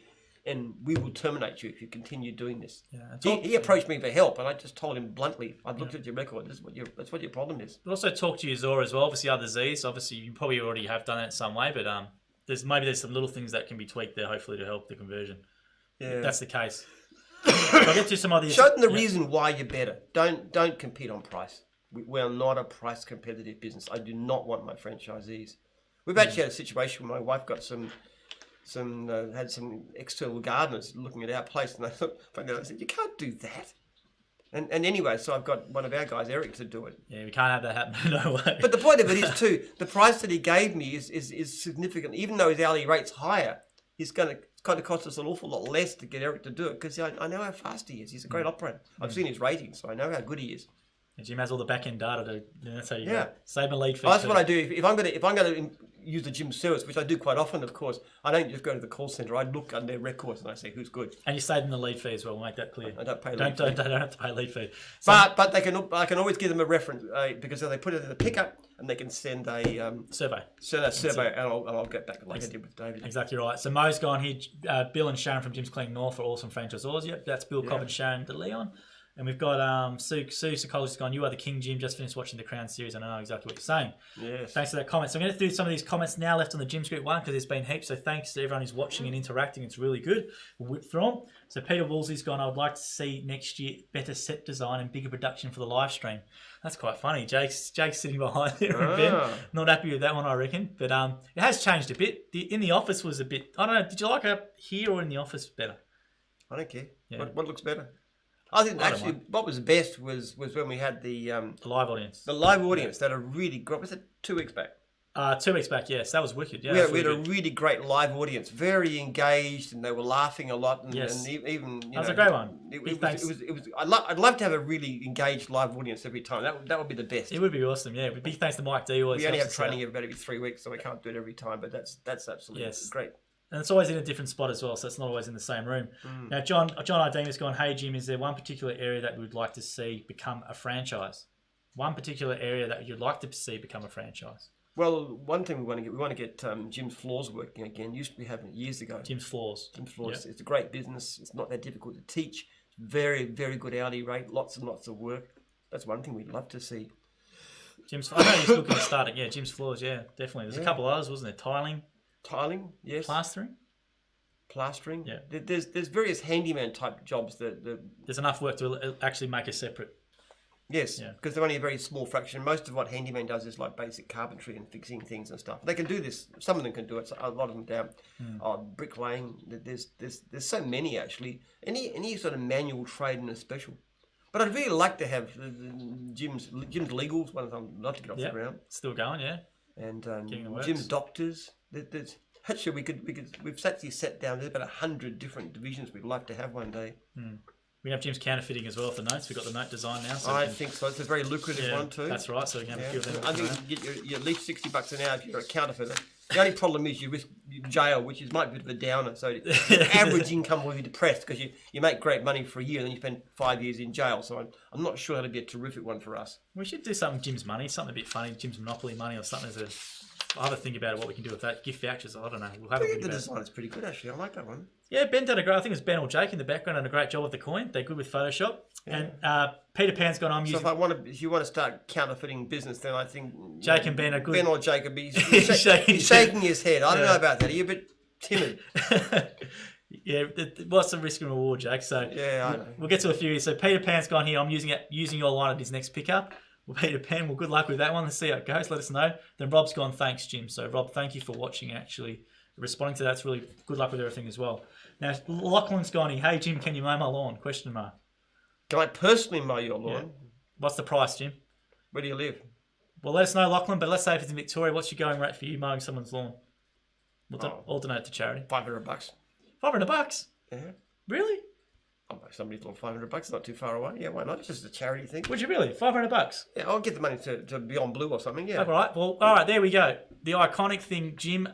And we will terminate you if you continue doing this. Yeah, he approached me for help, and I just told him bluntly, I've looked at your record, that's what your problem is. But also talk to your Zora as well, obviously other Zs. Obviously you probably already have done it in some way, but there's some little things that can be tweaked there, hopefully, to help the conversion. Yeah. If that's the case. I'll get to some of these. Show them the reason why you're better. Don't compete on price. We are not a price competitive business. I do not want my franchisees. We've actually had a situation where my wife got had some external gardeners looking at our place, and I said, you can't do that. And anyway, so I've got one of our guys, Eric, to do it. Yeah, we can't have that happen. No way. But the point of it is too, the price that he gave me is significant. Even though his hourly rate's higher, it's going to cost us an awful lot less to get Eric to do it because I know how fast he is. He's a great operator. I've seen his ratings, so I know how good he is. And Jim has all the back end data that's how you go. Save a lead fee. That's what I do. If I'm going to use the gym service, which I do quite often, of course, I don't just go to the call center. I look on their records and I say who's good. And you save them the lead fee as well. We'll make that clear. I don't pay. Don't have to pay lead fee. So, but I can always give them a reference because they put it in the pickup and they can send a survey. Send a survey, and I'll get back like I did with David. Exactly right. So Mo's gone here. Bill and Sharon from Jim's Clean North are awesome franchisors. Yep, that's Bill, Cobb, and Sharon DeLeon. And we've got Sue Psychologist gone, you are the king, Jim. Just finished watching the Crown series. I know exactly what you're saying. Yes. Thanks for that comment. So I'm going to do some of these comments now left on the Jim's Group one because there's been heaps. So thanks to everyone who's watching and interacting. It's really good. We'll whip through them. So Peter Woolsey's gone, I would like to see next year better set design and bigger production for the live stream. That's quite funny. Jake's sitting behind there and Ben. Not happy with that one, I reckon. But it has changed a bit. In the office was a bit, I don't know, did you like it here or in the office better? I don't care. Yeah. What looks better? I think actually what was best was when we had the live audience. The live audience that are really great. Was it 2 weeks back? 2 weeks back, yes. That was wicked. Yeah, we had a really great live audience, very engaged, and they were laughing a lot. And, and even that was a great one. It was. I'd love to have a really engaged live audience every time. That would be the best. It would be awesome. Yeah, big thanks to Mike D. We only have training about every 3 weeks, so we can't do it every time. But that's absolutely great. And it's always in a different spot as well, so it's not always in the same room. Now, John Idemus gone, hey, Jim, is there one particular area that we would like to see become a franchise? One particular area that you'd like to see become a franchise? Well, one thing we want to get Jim's Floors working again. Used to be having it years ago. Jim's Floors. Yep. It's a great business. It's not that difficult to teach. Very, very good hourly rate. Lots and lots of work. That's one thing we'd love to see. I know he's looking to start it. Yeah, Jim's Floors, yeah, definitely. There's a couple others, wasn't there? Tiling, yes. Plastering, yeah. There's various handyman type jobs that there's enough work to actually make a separate. Yes, because they're only a very small fraction. Most of what handyman does is like basic carpentry and fixing things and stuff. They can do this. Some of them can do it. A lot of them down. Bricklaying. There's so many actually. Any sort of manual trade and a special. But I'd really like to have Jim's Legals. One of them. I'd love to get off the ground. Still going, yeah. And Jim's Doctors. Actually, we've actually set down. There's about 100 different divisions we'd like to have one day. We have Jim's counterfeiting as well for notes. We've got the note design now. So I think so. It's a very lucrative one too. That's right. So we can have a few of them. I think you get at least $60 an hour if you're a counterfeiter. The only problem is you risk jail, which might be a bit of a downer. So average income will be depressed because you make great money for a year and then you spend 5 years in jail. So I'm not sure that'd be a terrific one for us. We should do something Jim's Money, something a bit funny, Jim's Monopoly Money or something as a... I'll have a think about it, what we can do with that. Gift vouchers, I don't know. We'll have a think the design is pretty good, actually. I like that one. Yeah, Ben done a great... I think it's Ben or Jake in the background done a great job with the coin. They're good with Photoshop. Yeah. And Peter Pan's gone, I'm using... So if you want to start counterfeiting business, then I think... Jake and Ben are good. Ben or Jake would be... He's shaking his head. I don't know about that. Are you a bit timid? Yeah, what's the risk and reward, Jake? So Yeah, I know. we'll get to a few. So Peter Pan's gone here. I'm using your line at his next pickup. Well, Peter Pan, well, good luck with that one. Let's see how it goes. Let us know. Then Rob's gone, thanks, Jim. So Rob, thank you for watching, actually. Responding to that's really good luck with everything as well. Now, Lachlan's gone here. Hey, Jim, can you mow my lawn? Question mark. Can I personally mow your lawn? Yeah. What's the price, Jim? Where do you live? Well, let us know, Lachlan, but let's say if it's in Victoria, what's your going rate for you mowing someone's lawn? We'll donate to charity. $500. $500? Yeah. Really? I'll mow somebody's lawn $500. Not too far away. Yeah, why not? It's just a charity thing. Would you really? $500? Yeah, I'll get the money to Beyond Blue or something. Yeah. All right. Well, all right. There we go. The iconic thing, Jim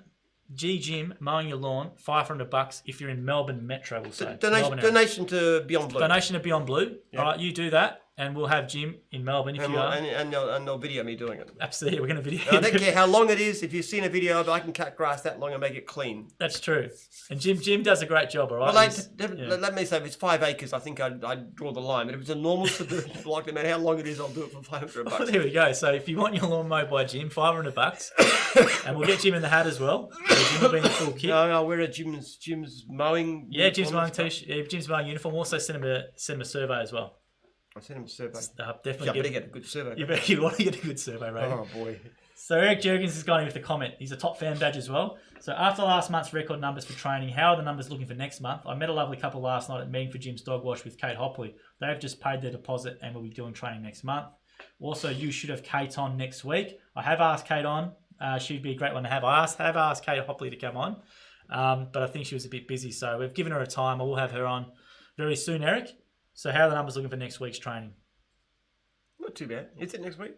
mowing your lawn, $500 if you're in Melbourne Metro. We'll say Donation to Beyond Blue. Donation to Beyond Blue. Yeah. All right, you do that, and we'll have Jim in Melbourne if you are. And they'll video me doing it. Absolutely, we're going to video. I don't care how long it is. If you've seen a video of it, I can cut grass that long and make it clean. That's true. And Jim does a great job. All right. Well, let me say, if it's 5 acres, I think I'd draw the line. But if it's a normal suburban block, no matter how long it is, I'll do it for $500. Well, there we go. So if you want your lawn mowed by Jim, $500, and we'll get Jim in the hat as well. So Jim will be in the full kit. No, I'll wear a Jim's mowing. Yeah, Jim's mowing t-shirt. Yeah, Jim's mowing uniform. Also send him a survey as well. I sent him a survey. Definitely Yeah, get a good survey. You want to get a good survey rating. Oh boy. So Eric Jurgens is going with a comment. He's a top fan badge as well. So after last month's record numbers for training, how are the numbers looking for next month? I met a lovely couple last night at meeting for Jim's dog wash with Kate Hopley. They've just paid their deposit and will be doing training next month. Also, you should have Kate on next week. I have asked Kate on. She'd be a great one to have. I have asked Kate Hopley to come on, but I think she was a bit busy. So we've given her a time. I will have her on very soon, Eric. So how are the numbers looking for next week's training? Not too bad. Is it next week?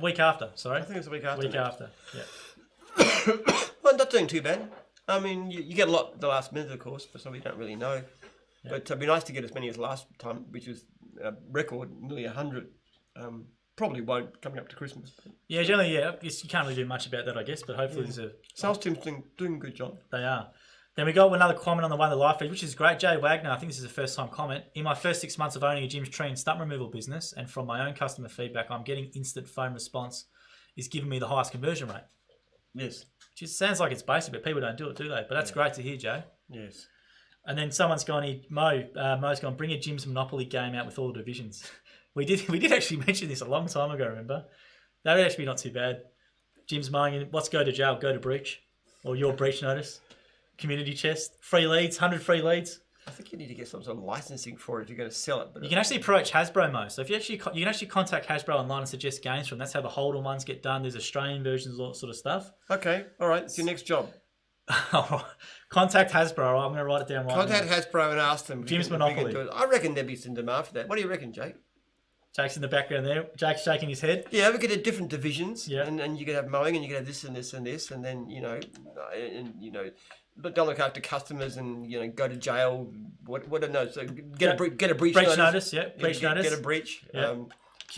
Week after. Sorry. I think it's the week after. Week after. Yeah. Well, not doing too bad. I mean, you get a lot the last minute, of course, for some you don't really know. Yeah. But it'd be nice to get as many as last time, which was a record, nearly 100. Probably won't coming up to Christmas. But... Yeah, generally, yeah. You can't really do much about that, I guess. But hopefully, there's a sales team's doing a good job. They are. Then we got another comment on the one of the live feed, which is great. Jay Wagner, I think this is a first time comment. In my first 6 months of owning a Jim's tree and stump removal business, and from my own customer feedback, I'm getting instant phone response is giving me the highest conversion rate. Yes. Which sounds like it's basic, but people don't do it, do they? But that's great to hear, Jay. Yes. And then someone's gone here, Mo's gone, bring a Jim's Monopoly game out with all the divisions. We did actually mention this a long time ago, remember? That would actually be not too bad. Jim's mowing, let's go to jail, go to breach. Or your breach notice. Community chest, free leads, 100 free leads. I think you need to get some sort of licensing for it if you're going to sell it. But you can actually approach Hasbro, Mo. So if you can actually contact Hasbro online and suggest games from them. That's how the Holden ones get done. There's Australian versions, all that sort of stuff. Okay, all right. It's your next job. Contact Hasbro. All right, I'm going to write it down right Contact now. Hasbro and ask them. Jim's Monopoly. I reckon there'd be some demand for that. What do you reckon, Jake? Jake's in the background there. Jake's shaking his head. Yeah, we could have different divisions. Yeah. And you could have mowing and you could have this and this and this. And then, don't look after customers and go to jail. What a note. So get a breach notice. Yeah, breach notice. Get a breach. Yeah.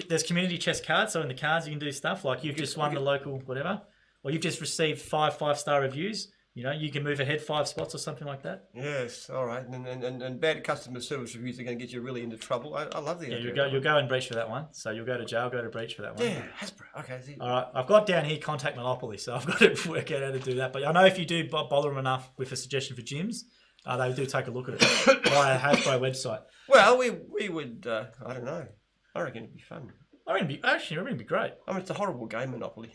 There's community chest cards. So in the cards you can do stuff like you've just won the local whatever, or you've just received 5-star reviews. You can move ahead 5 spots or something like that. Yes, all right. And bad customer service reviews are going to get you really into trouble. I love the idea. You'll go and breach for that one. So you'll go to jail, go to breach for that one. Yeah, Hasbro. Okay. All right. I've got down here contact Monopoly, so I've got to work out how to do that. But I know if you do bother them enough with a suggestion for gyms, they do take a look at it via Hasbro website. Well, we would. I don't know. I reckon it'd be fun. I reckon it'd be great. I mean, it's a horrible game, Monopoly.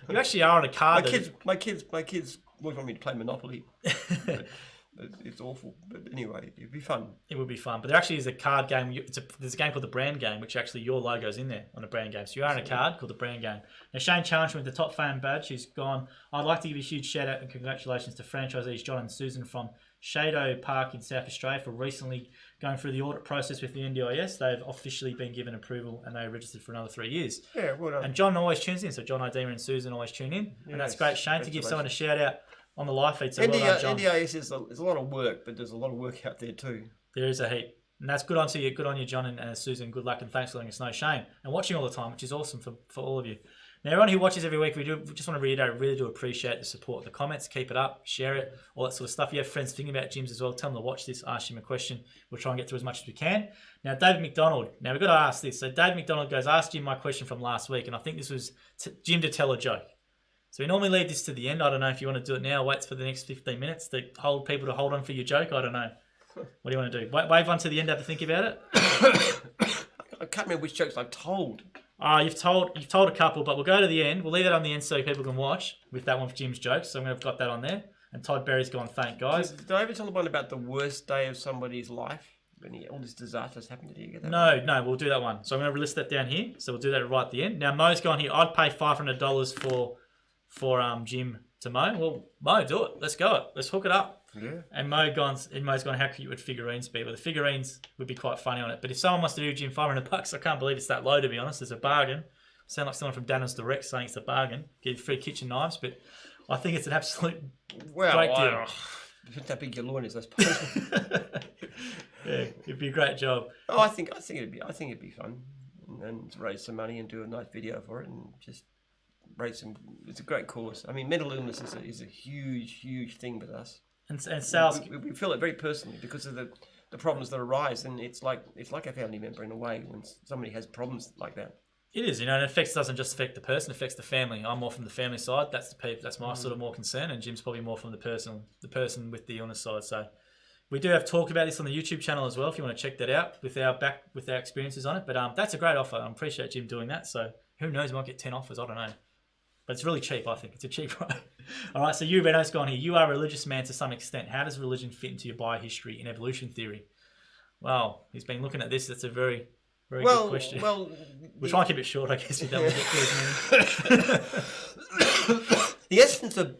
You actually are on a card. My kids wouldn't want me to play Monopoly. but it's awful. But anyway, it'd be fun. It would be fun. But there actually is a card game. There's a game called the Brand Game, which actually your logo's in there on a brand game. So you are in a card called the Brand Game. Now, Shane challenged me with the top fan badge. He's gone, I'd like to give a huge shout out and congratulations to franchisees John and Susan from Shado Park in South Australia for recently going through the audit process with the NDIS. They've officially been given approval and they're registered for another 3 years. Yeah, well done. And John always tunes in, so John O'Deemer and Susan always tune in. Yes, and that's great, Shane, to give someone a shout out on the live feed. So NDIS is a lot of work, but there's a lot of work out there too. There is a heap. And that's good on to you. Good on you, John and Susan. Good luck and thanks for letting us know, Shane. And watching all the time, which is awesome for all of you. Now, everyone who watches every week, we just want to reiterate, really do appreciate the support, the comments. Keep it up, share it, all that sort of stuff. If you have friends thinking about gyms as well, tell them to watch this, ask him a question. We'll try and get through as much as we can. Now, David McDonald. Now, we've got to ask this. So, David McDonald goes, ask Jim my question from last week, and I think this was Jim to tell a joke. So we normally leave this to the end. I don't know if you want to do it now. Wait for the next 15 minutes to hold people to hold on for your joke. I don't know. What do you want to do? Wave on to the end. Have to think about it. I can't remember which jokes I've told. You've told a couple, but we'll go to the end. We'll leave it on the end so people can watch with that one for Jim's jokes. So I'm going to have got that on there. And Todd Berry's gone faint, guys. Did I ever tell the one about the worst day of somebody's life? When all this disaster has happened? Did you get that? No, we'll do that one. So I'm going to list that down here. So we'll do that right at the end. Now Mo's gone here. I'd pay $500 for Jim to mow. Well, Mo, do it. Let's go. Let's hook it up. Yeah. And Mo's gone, how cute would figurines be? Well, the figurines would be quite funny on it. But if someone wants to do Jim $500, I can't believe it's that low, to be honest. It's a bargain. Sound like someone from Danners Direct saying it's a bargain. Get free kitchen knives, but I think it's an absolute great deal. Depends how big your lawn is, I suppose. Yeah, it'd be a great job. Oh, I think it'd be fun, and raise some money and do a nice video for it, and just raise some. It's a great cause. I mean, mental illness is a huge thing with us. And Sal's, we feel it very personally because of the problems that arise, and it's like a family member in a way when somebody has problems like that. It is, and it doesn't just affect the person; it affects the family. I'm more from the family side. That's my sort of more concern, and Jim's probably more from the person with the illness side. So we do have talk about this on the YouTube channel as well. If you want to check that out with our experiences on it, but that's a great offer. I appreciate Jim doing that. So who knows? We might get 10 offers. I don't know, but it's really cheap. I think it's a cheap rate. All right. So you, Renault's gone here. You are a religious man to some extent. How does religion fit into your biohistory and evolution theory? Well, he's been looking at this. That's a very good question. Well, we'll try and keep it short, I guess. We don't want to get through as many. The essence of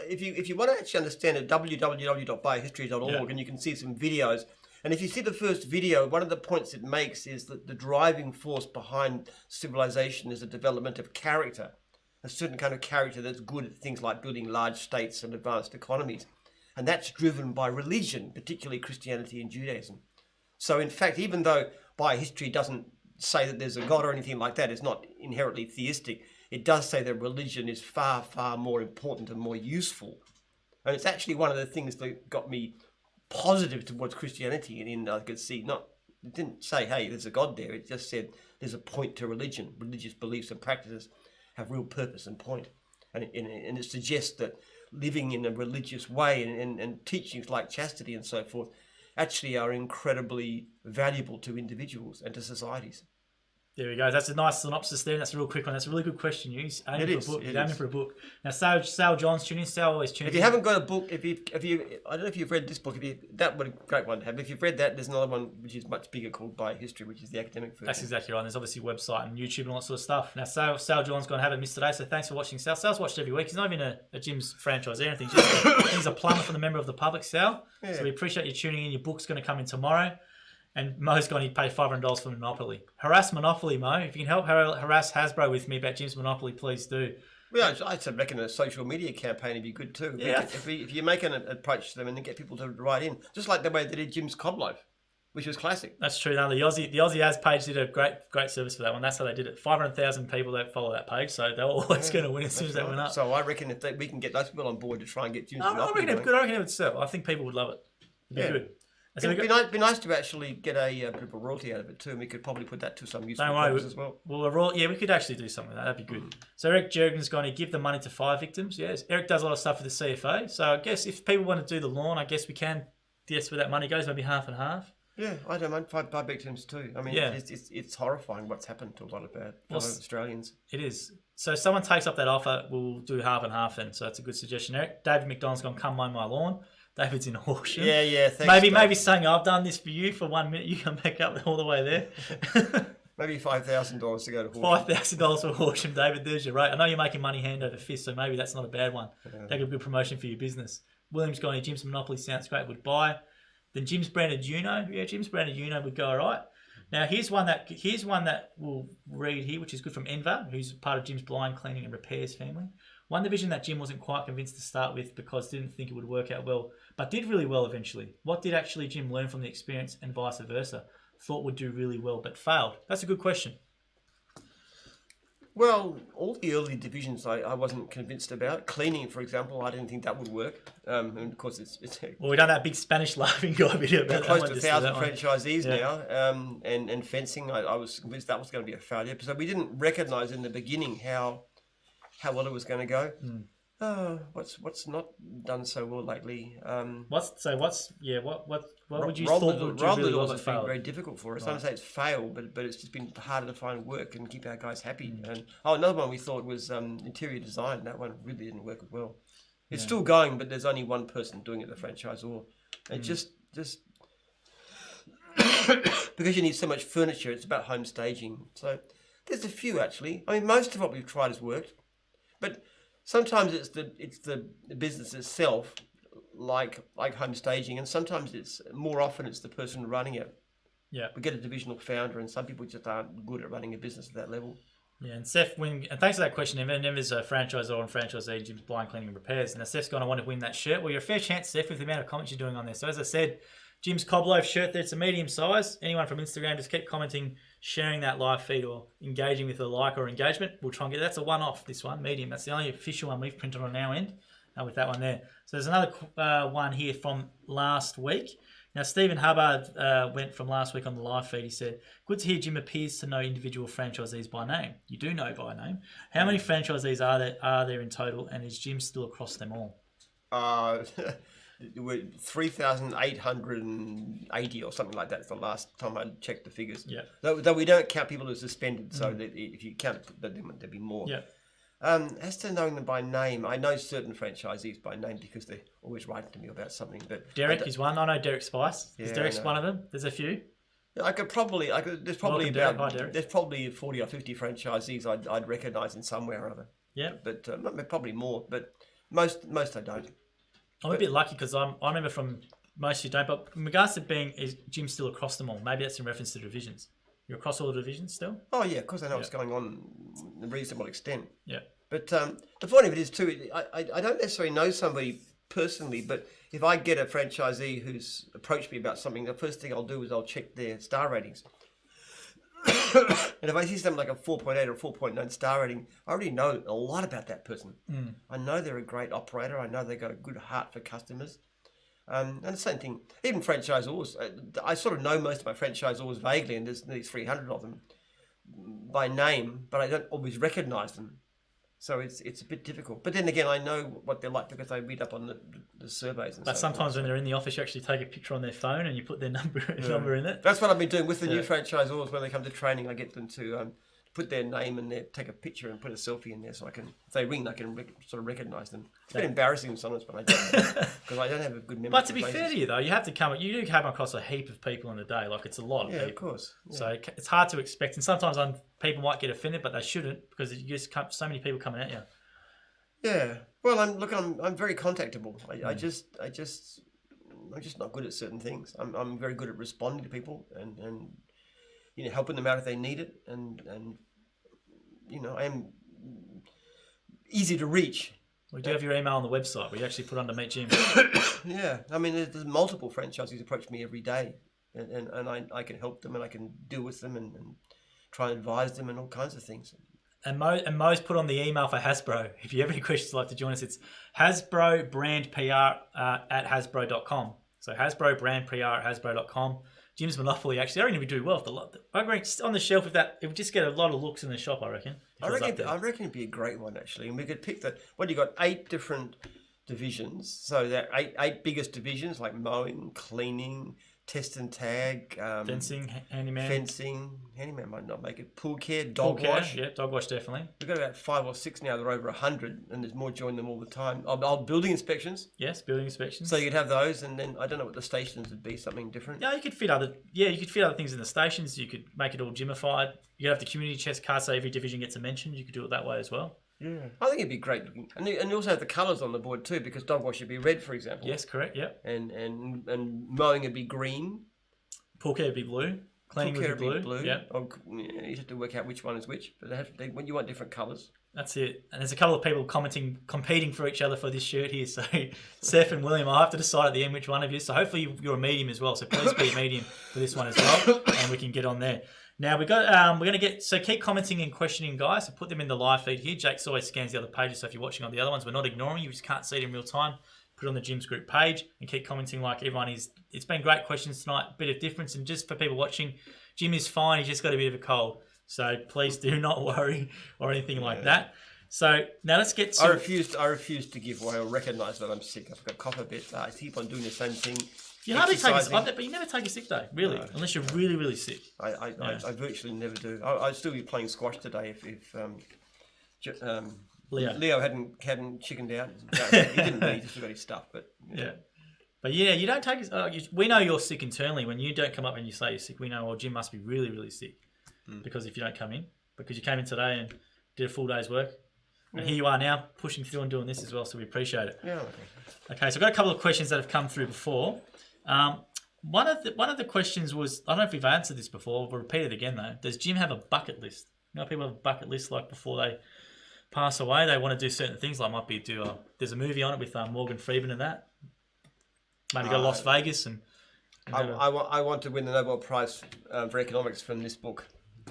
if you want to actually understand it, www.biohistory.org, and you can see some videos. And if you see the first video, one of the points it makes is that the driving force behind civilization is the development of character, a certain kind of character that's good at things like building large states and advanced economies, and that's driven by religion, particularly Christianity and Judaism. So, in fact, even though biohistory doesn't say that there's a God or anything like that, it's not inherently theistic. It does say that religion is far, far more important and more useful. And it's actually one of the things that got me positive towards Christianity. And I could see, it didn't say, hey, there's a God there. It just said there's a point to religion. Religious beliefs and practices have real purpose and point. And it suggests that living in a religious way and teachings like chastity and so forth actually are incredibly valuable to individuals and to societies. There we go. That's a nice synopsis there. That's a real quick one. That's a really good question. You're aiming for a book. Now, Sal John's tuning. Sal always tuning. If you haven't got a book, if you, I don't know if you've read this book. That would be a great one to have. If you've read that, there's another one which is much bigger called Biohistory, which is the academic version. That's exactly right. And there's obviously a website and YouTube and all that sort of stuff. Now, Sal John's going to have it missed today, so thanks for watching, Sal. Sal's watched every week. He's not even a Jim's franchisee or anything. He's a plumber for the member of the public, Sal. Yeah. So we appreciate you tuning in. Your book's going to come in tomorrow. And Mo's going to pay $500 for Monopoly. Harass Monopoly, Mo. If you can help harass Hasbro with me about Jim's Monopoly, please do. Well, I reckon a social media campaign would be good too. Yeah. If you make an approach to them and then get people to write in, just like the way they did Jim's Cob Life, which was classic. That's true. No, the Aussie As page did a great service for that one. That's how they did it. 500,000 people that follow that page, so they were always going to win as soon as that went up. So I reckon if we can get those people on board to try and get Jim's Monopoly, I reckon it would sell. I think people would love it. It'd be good. It'd be nice to actually get a bit of a royalty out of it too, and we could probably put that to some useful purpose as well. Well, we could actually do something like that. That'd be good. So Eric Jurgen's going to give the money to fire victims. Yes, Eric does a lot of stuff for the CFA. So I guess if people want to do the lawn, I guess we can. Guess where that money goes, maybe half and half. Yeah, I don't mind. Five victims too. I mean, it's horrifying what's happened to a lot of fellow Australians. It is. So someone takes up that offer, we'll do half and half then. So that's a good suggestion, Eric. David McDonald's going to come mow my lawn. David's in Horsham. Yeah. Thanks, maybe saying I've done this for you for 1 minute. You come back up all the way there. Maybe $5,000 to go to Horsham. $5,000 for Horsham, David. There's your rate. I know you're making money hand over fist, so maybe that's not a bad one. Yeah. That'd be a good promotion for your business. William's going to Jim's Monopoly. Sounds great. Would buy. Then Jim's branded Uno. Yeah, Jim's branded Uno would go all right. Now here's one that we'll read here, which is good from Enver, who's part of Jim's blind cleaning and repairs family. One division that Jim wasn't quite convinced to start with because didn't think it would work out well, but did really well eventually. What did actually Jim learn from the experience and vice versa? Thought would do really well, but failed. That's a good question. Well, all the early divisions I wasn't convinced about. Cleaning, for example, I didn't think that would work. And of course, it's well, we've done that big Spanish laughing guy video about close to 1,000 franchisees now. And fencing, I was convinced that was going to be a failure. So we didn't recognise in the beginning how how well it was going to go. Oh, what's not done so well lately? What would you Roll thought the would do Roll really the well doors that has been failed? very difficult for us. I Right. don't say it's failed, but it's just been harder to find work and keep our guys happy. And another one we thought was interior design. That one really didn't work as well. It's still going, but there's only one person doing it, the franchisor. And just because you need so much furniture, it's about home staging. So there's a few actually. I mean, most of what we've tried has worked, but sometimes it's the business itself, like home staging, and sometimes it's more often it's the person running it. Yeah. We get a divisional founder, and some people just aren't good at running a business at that level. Yeah, and Seth, and thanks for that question. If there's a franchisor and franchisee, Jim's Blind Cleaning and Repairs, and Seth's going to want to win that shirt. Well, you're a fair chance, Seth, with the amount of comments you're doing on there. So as I said, Jim's Cob Loaf shirt there, it's a medium size. Anyone from Instagram, just keep commenting, sharing that live feed or engaging with a like or engagement. We'll try and get that's a one-off, this one, medium. That's the only official one we've printed on our end with that one there. So there's another one here from last week. Now, Stephen Hubbard went from last week on the live feed. He said, good to hear Jim appears to know individual franchisees by name. You do know by name. How many franchisees are there in total, and is Jim still across them all? 3,880 or something like that. It's the last time I checked the figures. Yeah. Though we don't count people who are suspended, so that if you count there'd be more. Yeah. As to knowing them by name, I know certain franchisees by name because they always write to me about something. But Derek is one. I know Derek Spice. Yeah, Is Derek's I know. one of them? There's a few. there's probably Welcome, Derek. Hi, Derek. there's probably 40 or 50 franchisees I'd recognise in some way or other. Yeah. But probably more. But most I don't. I'm a bit lucky because I remember from most of you don't. But in regards to is Jim still across them all? Maybe that's in reference to divisions. You're across all the divisions still? Oh yeah, of course I know what's going on in a reasonable extent. Yeah. But the point of it is too, I don't necessarily know somebody personally, but if I get a franchisee who's approached me about something, the first thing I'll do is I'll check their star ratings. And if I see something like a 4.8 or 4.9 star rating, I already know a lot about that person. I know they're a great operator. I know they've got a good heart for customers. And the same thing, even franchisors. I sort of know most of my franchisors vaguely, and there's nearly 300 of them by name, but I don't always recognise them. So it's a bit difficult. But then again, I know what they're like because I read up on the surveys. And But so sometimes forth. when they're in the office, you actually take a picture on their phone and you put their number in it. That's what I've been doing with the new franchisors. When they come to training, I get them to put their name in there, take a picture and put a selfie in there so I can, if they ring, I can sort of recognise them. It's a bit embarrassing sometimes when I don't, because I don't have a good memory. But to be fair to you though, you do come across a heap of people in a day. Like it's a lot of Yeah, people. of course. Yeah. So it's hard to expect. And sometimes people might get offended, but they shouldn't because you just so many people coming at you. Yeah. Well, I'm very contactable. I'm just not good at certain things. I'm very good at responding to people and helping them out if they need it, and I am easy to reach. We do have your email on the website. We actually put under Meet Jim. Yeah, I mean, there's multiple franchisees approach me every day, and I can help them and I can deal with them and try and advise them and all kinds of things. And Mo's put on the email for Hasbro. If you have any questions, like to join us, it's Hasbro Brand PR at Hasbro.com. So Hasbro Brand PR at Hasbro.com. Jim's Monopoly, actually, I reckon we do well. I reckon on the shelf with that, it would just get a lot of looks in the shop, I reckon. I reckon it'd be a great one, actually. And we could pick you got 8 different divisions. So there are eight biggest divisions like mowing, cleaning, test and tag, fencing, handyman. Handyman might not make it. Pool care, dog wash. Yeah, dog wash definitely. We've got about 5 or 6 now. They're over 100, and there's more join them all the time. Building inspections. Yes, building inspections. So you'd have those, and then I don't know what the stations would be. Something different. Yeah, you could fit other things in the stations. You could make it all gimified. You could have the community chest card, so every division gets a mention. You could do it that way as well. Yeah, I think it'd be great looking, and you also have the colours on the board too, because dog wash should be red, for example. Yes, correct. Yep. And mowing would be green. Pool care would be blue. Cleaning would be blue. Yeah. You have to work out which one is which, but when you want different colours. That's it. And there's a couple of people competing for each other for this shirt here. So Seth and William, I have to decide at the end which one of you. So hopefully you're a medium as well. So please be a medium for this one as well, and we can get on there. Now we're going to get, so keep commenting and questioning, guys. So put them in the live feed here. Jake's always scans the other pages. So if you're watching on the other ones, we're not ignoring you. We just can't see it in real time. Put it on the Jim's group page and keep commenting like everyone is. It's been great questions tonight. Bit of difference. And just for people watching, Jim is fine. He's just got a bit of a cold. So please do not worry or anything like that. So now let's get to. I refuse to give away or recognise that I'm sick. I've got cough a bit. I keep on doing the same thing. You hardly take exercising. but you never take a sick day, really, No, unless you're really, really sick. I virtually never do. I'd still be playing squash today if Leo hadn't chickened out. No, he didn't. He just forgot his stuff. But yeah. But yeah, you don't take it. We know you're sick internally. When you don't come up and you say you're sick, we know, well, Jim must be really, really sick. Because if you don't come in, because you came in today and did a full day's work. And here you are now, pushing through and doing this as well, so we appreciate it. Yeah. Okay, so I've got a couple of questions that have come through before. One of the questions was, I don't know if we've answered this before, we'll repeat it again though. Does Jim have a bucket list? You know, people have a bucket list like before they pass away, they want to do certain things, like might be there's a movie on it with Morgan Freeman and that. Maybe go to Las Vegas and I want to win the Nobel Prize for economics from this book.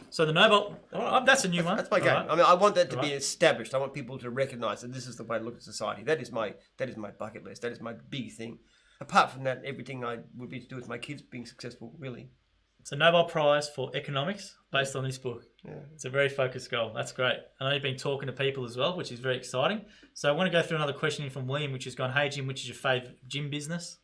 So the Nobel, that's a new one. That's my game. Right. I mean, I want that to be established. I want people to recognise that this is the way to look at society. That is my bucket list. That is my big thing. Apart from that, everything I would be to do with my kids being successful, really. It's a Nobel Prize for economics based on this book. Yeah. It's a very focused goal. That's great. I know you've been talking to people as well, which is very exciting. So I want to go through another question from William, which has gone, hey Jim, which is your favourite gym business?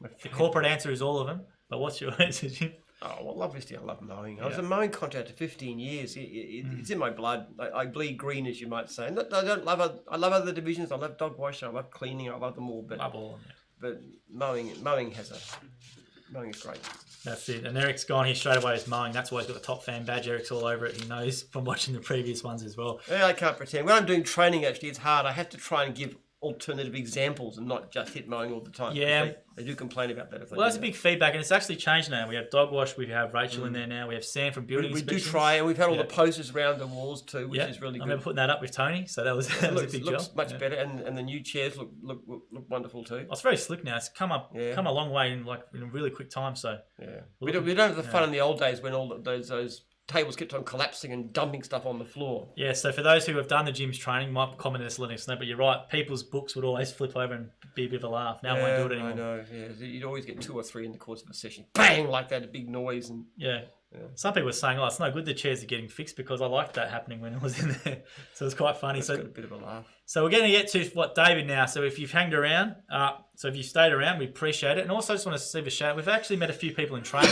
The corporate answer is all of them, but what's your answer, Jim? Oh, well, obviously I love mowing. I was a mowing contractor 15 years. It's in my blood. I bleed green, as you might say. And I love other divisions. I love dog washing. I love cleaning. I love them all. But Love all of them. but mowing is great. That's it. And Eric's gone here straight away as mowing. That's why he's got the top fan badge. Eric's all over it. He knows from watching the previous ones as well. Yeah, I can't pretend. When I'm doing training, actually, it's hard. I have to try and give alternative examples and not just hit mowing all the time. Yeah. They do complain about that. Well, that's a big feedback, and it's actually changed now. We have Dog Wash, we have Rachel in there now, we have Sam from Building We do Inspections. try, and we've had all the posters around the walls too, which is really I good. remember putting that up with Tony, so that was a big looks job. much better, and the new chairs look wonderful too. Oh, it's very slick now. It's come a long way in a really quick time. So We don't have the fun in the old days when all those tables kept on collapsing and dumping stuff on the floor. Yeah, so for those who have done the gym's training, might comment us, letting us know. But you're right, people's books would always flip over and be a bit of a laugh. Now I won't do it anymore. I know. Yeah, you'd always get 2 or 3 in the course of a session, bang, like that, a big noise, and Some people were saying, "Oh, it's no good the chairs are getting fixed," because I liked that happening when it was in there. So it's quite funny. It's got a bit of a laugh. So we're going to get to what David now. So if you've hanged around, so if you stayed around, we appreciate it. And also just want to leave a shout. We've actually met a few people in training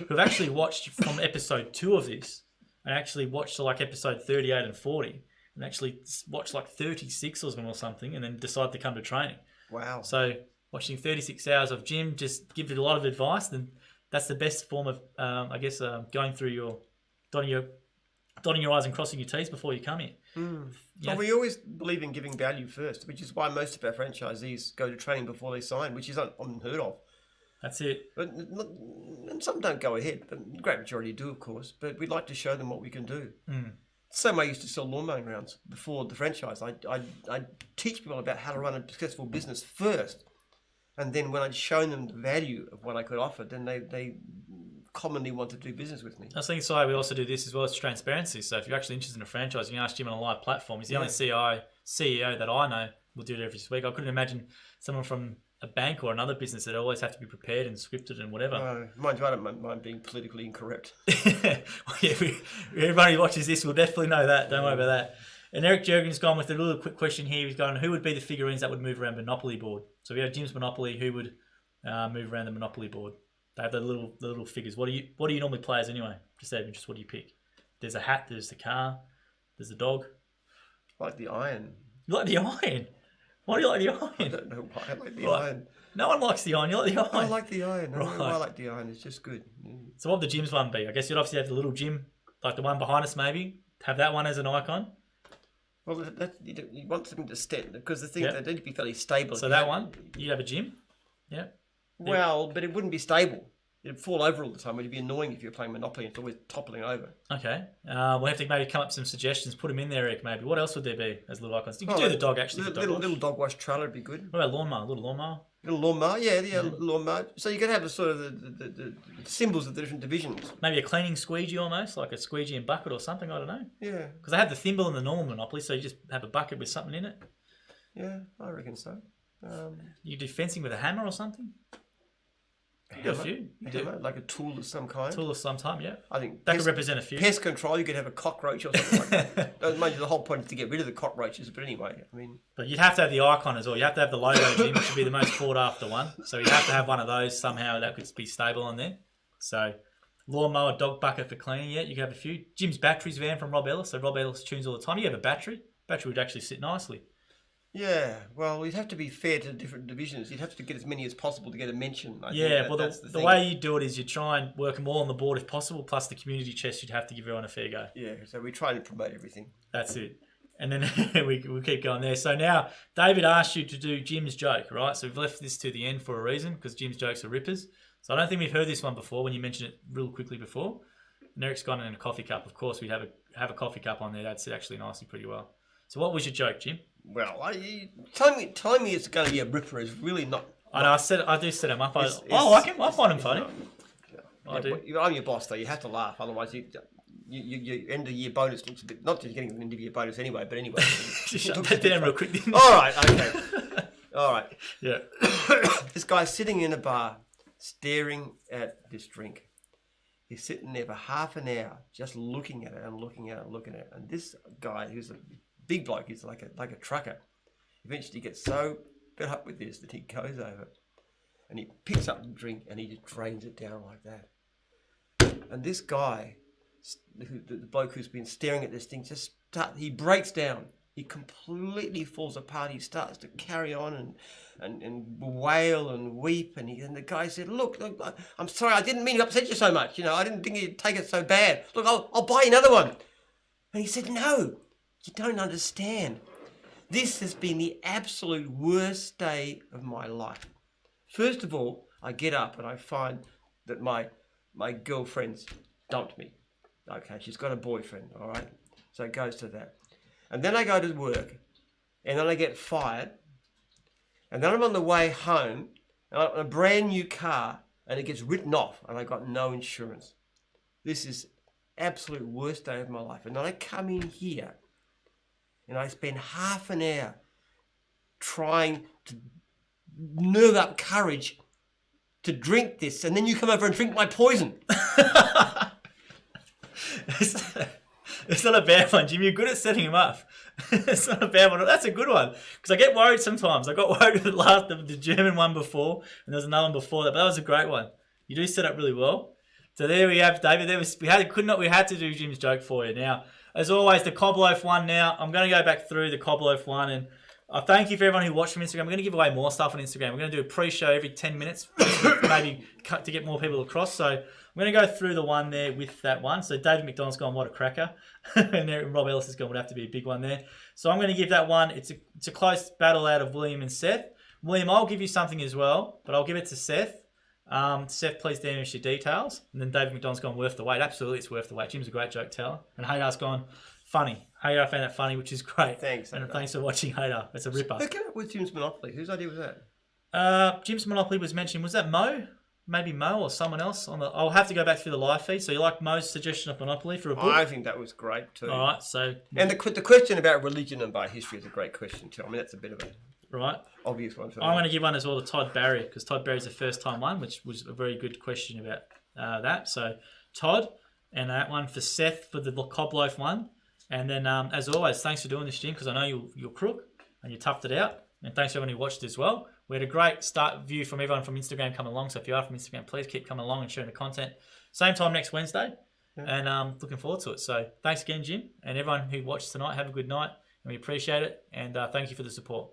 who've actually watched from episode 2 of this and actually watched like episode 38 and 40 and actually watched like 36 of them or something and then decided to come to training. Wow. So watching 36 hours of gym just gives you a lot of advice. And that's the best form of, going through your, dotting your I's and crossing your T's before you come in. Well, we always believe in giving value first, which is why most of our franchisees go to training before they sign, which is unheard of. That's it. But and some don't go ahead, but the great majority do, of course. But we'd like to show them what we can do. Same way I used to sell lawn mowing rounds before the franchise. I'd teach people about how to run a successful business first. And then when I'd shown them the value of what I could offer, then they commonly want to do business with me. I was thinking, so we also do this as well as transparency. So if you're actually interested in a franchise, you can ask Jim on a live platform. He's the only CEO that I know will do it every week. I couldn't imagine someone from a bank or another business that always have to be prepared and scripted and whatever. Mind you, I don't mind being politically incorrect. Everybody who watches this will definitely know that. Don't worry about that. And Eric Jurgen's gone with a little quick question here. He's gone, who would be the figurines that would move around Monopoly board? So if you have Jim's Monopoly, who would move around the Monopoly board? They have the little figures. What do you normally play as anyway? Just out of interest, what do you pick? There's a hat, there's the car, there's the dog. I like the iron. You like the iron? Why do you like the iron? I don't know why I like the iron. No one likes the iron. You like the iron? I like the iron. I don't know why I Right. like the iron. It's just good. So what would the Jim's one be? I guess you'd obviously have the little Jim, like the one behind us maybe. Have that one as an icon. Well, you want something to stand, because the thing they need to be fairly stable. So that one, you'd have a Jim. Yeah. Well, but it wouldn't be stable. It'd fall over all the time. It'd be annoying if you're playing Monopoly and it's always toppling over. Okay. We'll have to maybe come up with some suggestions. Put them in there, Eric, maybe. What else would there be as little icons? You could do the dog, actually. Little dog wash trailer would be good. What about lawnmower? Little lawnmower? Little lawnmower, lawnmower. So you could have the sort of the symbols of the different divisions. Maybe a cleaning squeegee almost, like a squeegee and bucket or something, I don't know. Yeah. Because they have the thimble in the normal Monopoly, so you just have a bucket with something in it. Yeah, I reckon so. You do fencing with a hammer or something? A Do a few. A hammer, like a tool of some kind. Tool of some time, yeah. I think that could represent a few. Pest control, you could have a cockroach or something like that. Mind you, the whole point is to get rid of the cockroaches, but anyway, I mean... But you'd have to have the icon as well. You have to have the logo, Jim, which would be the most sought after one. So you'd have to have one of those somehow that could be stable on there. So lawnmower, dog bucket for cleaning, yeah, you could have a few. Jim's batteries van from Rob Ellis. So Rob Ellis tunes all the time. You have a battery. Battery would actually sit nicely. Yeah, well, you'd have to be fair to different divisions. You'd have to get as many as possible to get a mention. I think well, the way you do it is you try and work them all on the board if possible, plus the community chest, you'd have to give everyone a fair go. Yeah, so we try to promote everything. That's it. And then we'll keep going there. So now, David asked you to do Jim's joke, right? So we've left this to the end for a reason, because Jim's jokes are rippers. So I don't think we've heard this one before when you mentioned it real quickly before. And Eric's gone in a coffee cup. Of course, we'd have a coffee cup on there. That's actually nicely pretty well. So what was your joke, Jim? Well, telling me it's going to be a ripper is really not. I know. I do set him up. I like him. I find him funny. I do. I'm your boss, though. You have to laugh, otherwise your end of year bonus looks a bit. Not just getting an end of year bonus anyway, but anyway. Just shut that down real quick. All right. Okay. All right. Yeah. This guy's sitting in a bar, staring at this drink. He's sitting there for half an hour, just looking at it and looking at it and looking at it. And this guy, who's a big bloke, he's like a trucker, eventually gets so fed up with this that he goes over and he picks up the drink and he just drains it down like that. And this guy, the bloke who's been staring at this thing, he breaks down. He completely falls apart. He starts to carry on and wail and weep. And the guy said, look, I'm sorry, I didn't mean to upset you so much. You know, I didn't think you'd take it so bad. Look, I'll buy you another one. And he said, no. You don't understand. This has been the absolute worst day of my life. First of all, I get up and I find that my girlfriend's dumped me. Okay, she's got a boyfriend, all right? So it goes to that. And then I go to work, and then I get fired, and then I'm on the way home, and I'm in a brand new car, and it gets written off, and I got no insurance. This is absolute worst day of my life. And then I come in here, and I spend half an hour trying to nerve up courage to drink this, and then you come over and drink my poison. It's not a bad one, Jim. You're good at setting him up. It's not a bad one. That's a good one. Because I get worried sometimes. I got worried with the German one before, and there's another one before that, but that was a great one. You do set up really well. So there we have, David. We had to do Jim's joke for you. Now, as always, the cob loaf one now. I'm going to go back through the cob loaf one, and I thank you for everyone who watched from Instagram. We're going to give away more stuff on Instagram. We're going to do a pre-show every 10 minutes, maybe cut to get more people across. So I'm going to go through the one there with that one. So David McDonald's gone, what a cracker. And Rob Ellis has gone, would have to be a big one there. So I'm going to give that one. It's a close battle out of William and Seth. William, I'll give you something as well, but I'll give it to Seth. Seth, please damage your details. And then David McDonald's gone, worth the wait. Absolutely, it's worth the wait. Jim's a great joke teller. And Haydar's gone, funny. Haydar found that funny, which is great. Thanks. And thanks for watching, Haydar. It's a ripper. Who came up with Jim's Monopoly? Whose idea was that? Jim's Monopoly was mentioned. Was that Mo? Maybe Mo or someone else. I'll have to go back through the live feed. So you like Mo's suggestion of Monopoly for a book? I think that was great too. All right. So and the question about religion and by history is a great question too. I mean, that's a bit of a obvious one for me. I'm going to give one as well to Todd Barry, because Todd Barry's the first time one, which was a very good question about that. So Todd, and that one for Seth for the cob loaf one. And then, as always, thanks for doing this, Jim, because I know you're crook and you toughed it out. And thanks to everyone who watched as well. We had a great start view from everyone from Instagram coming along. So if you are from Instagram, please keep coming along and sharing the content. Same time next Wednesday. Yeah. And looking forward to it. So thanks again, Jim. And everyone who watched tonight, have a good night. And we appreciate it. And thank you for the support.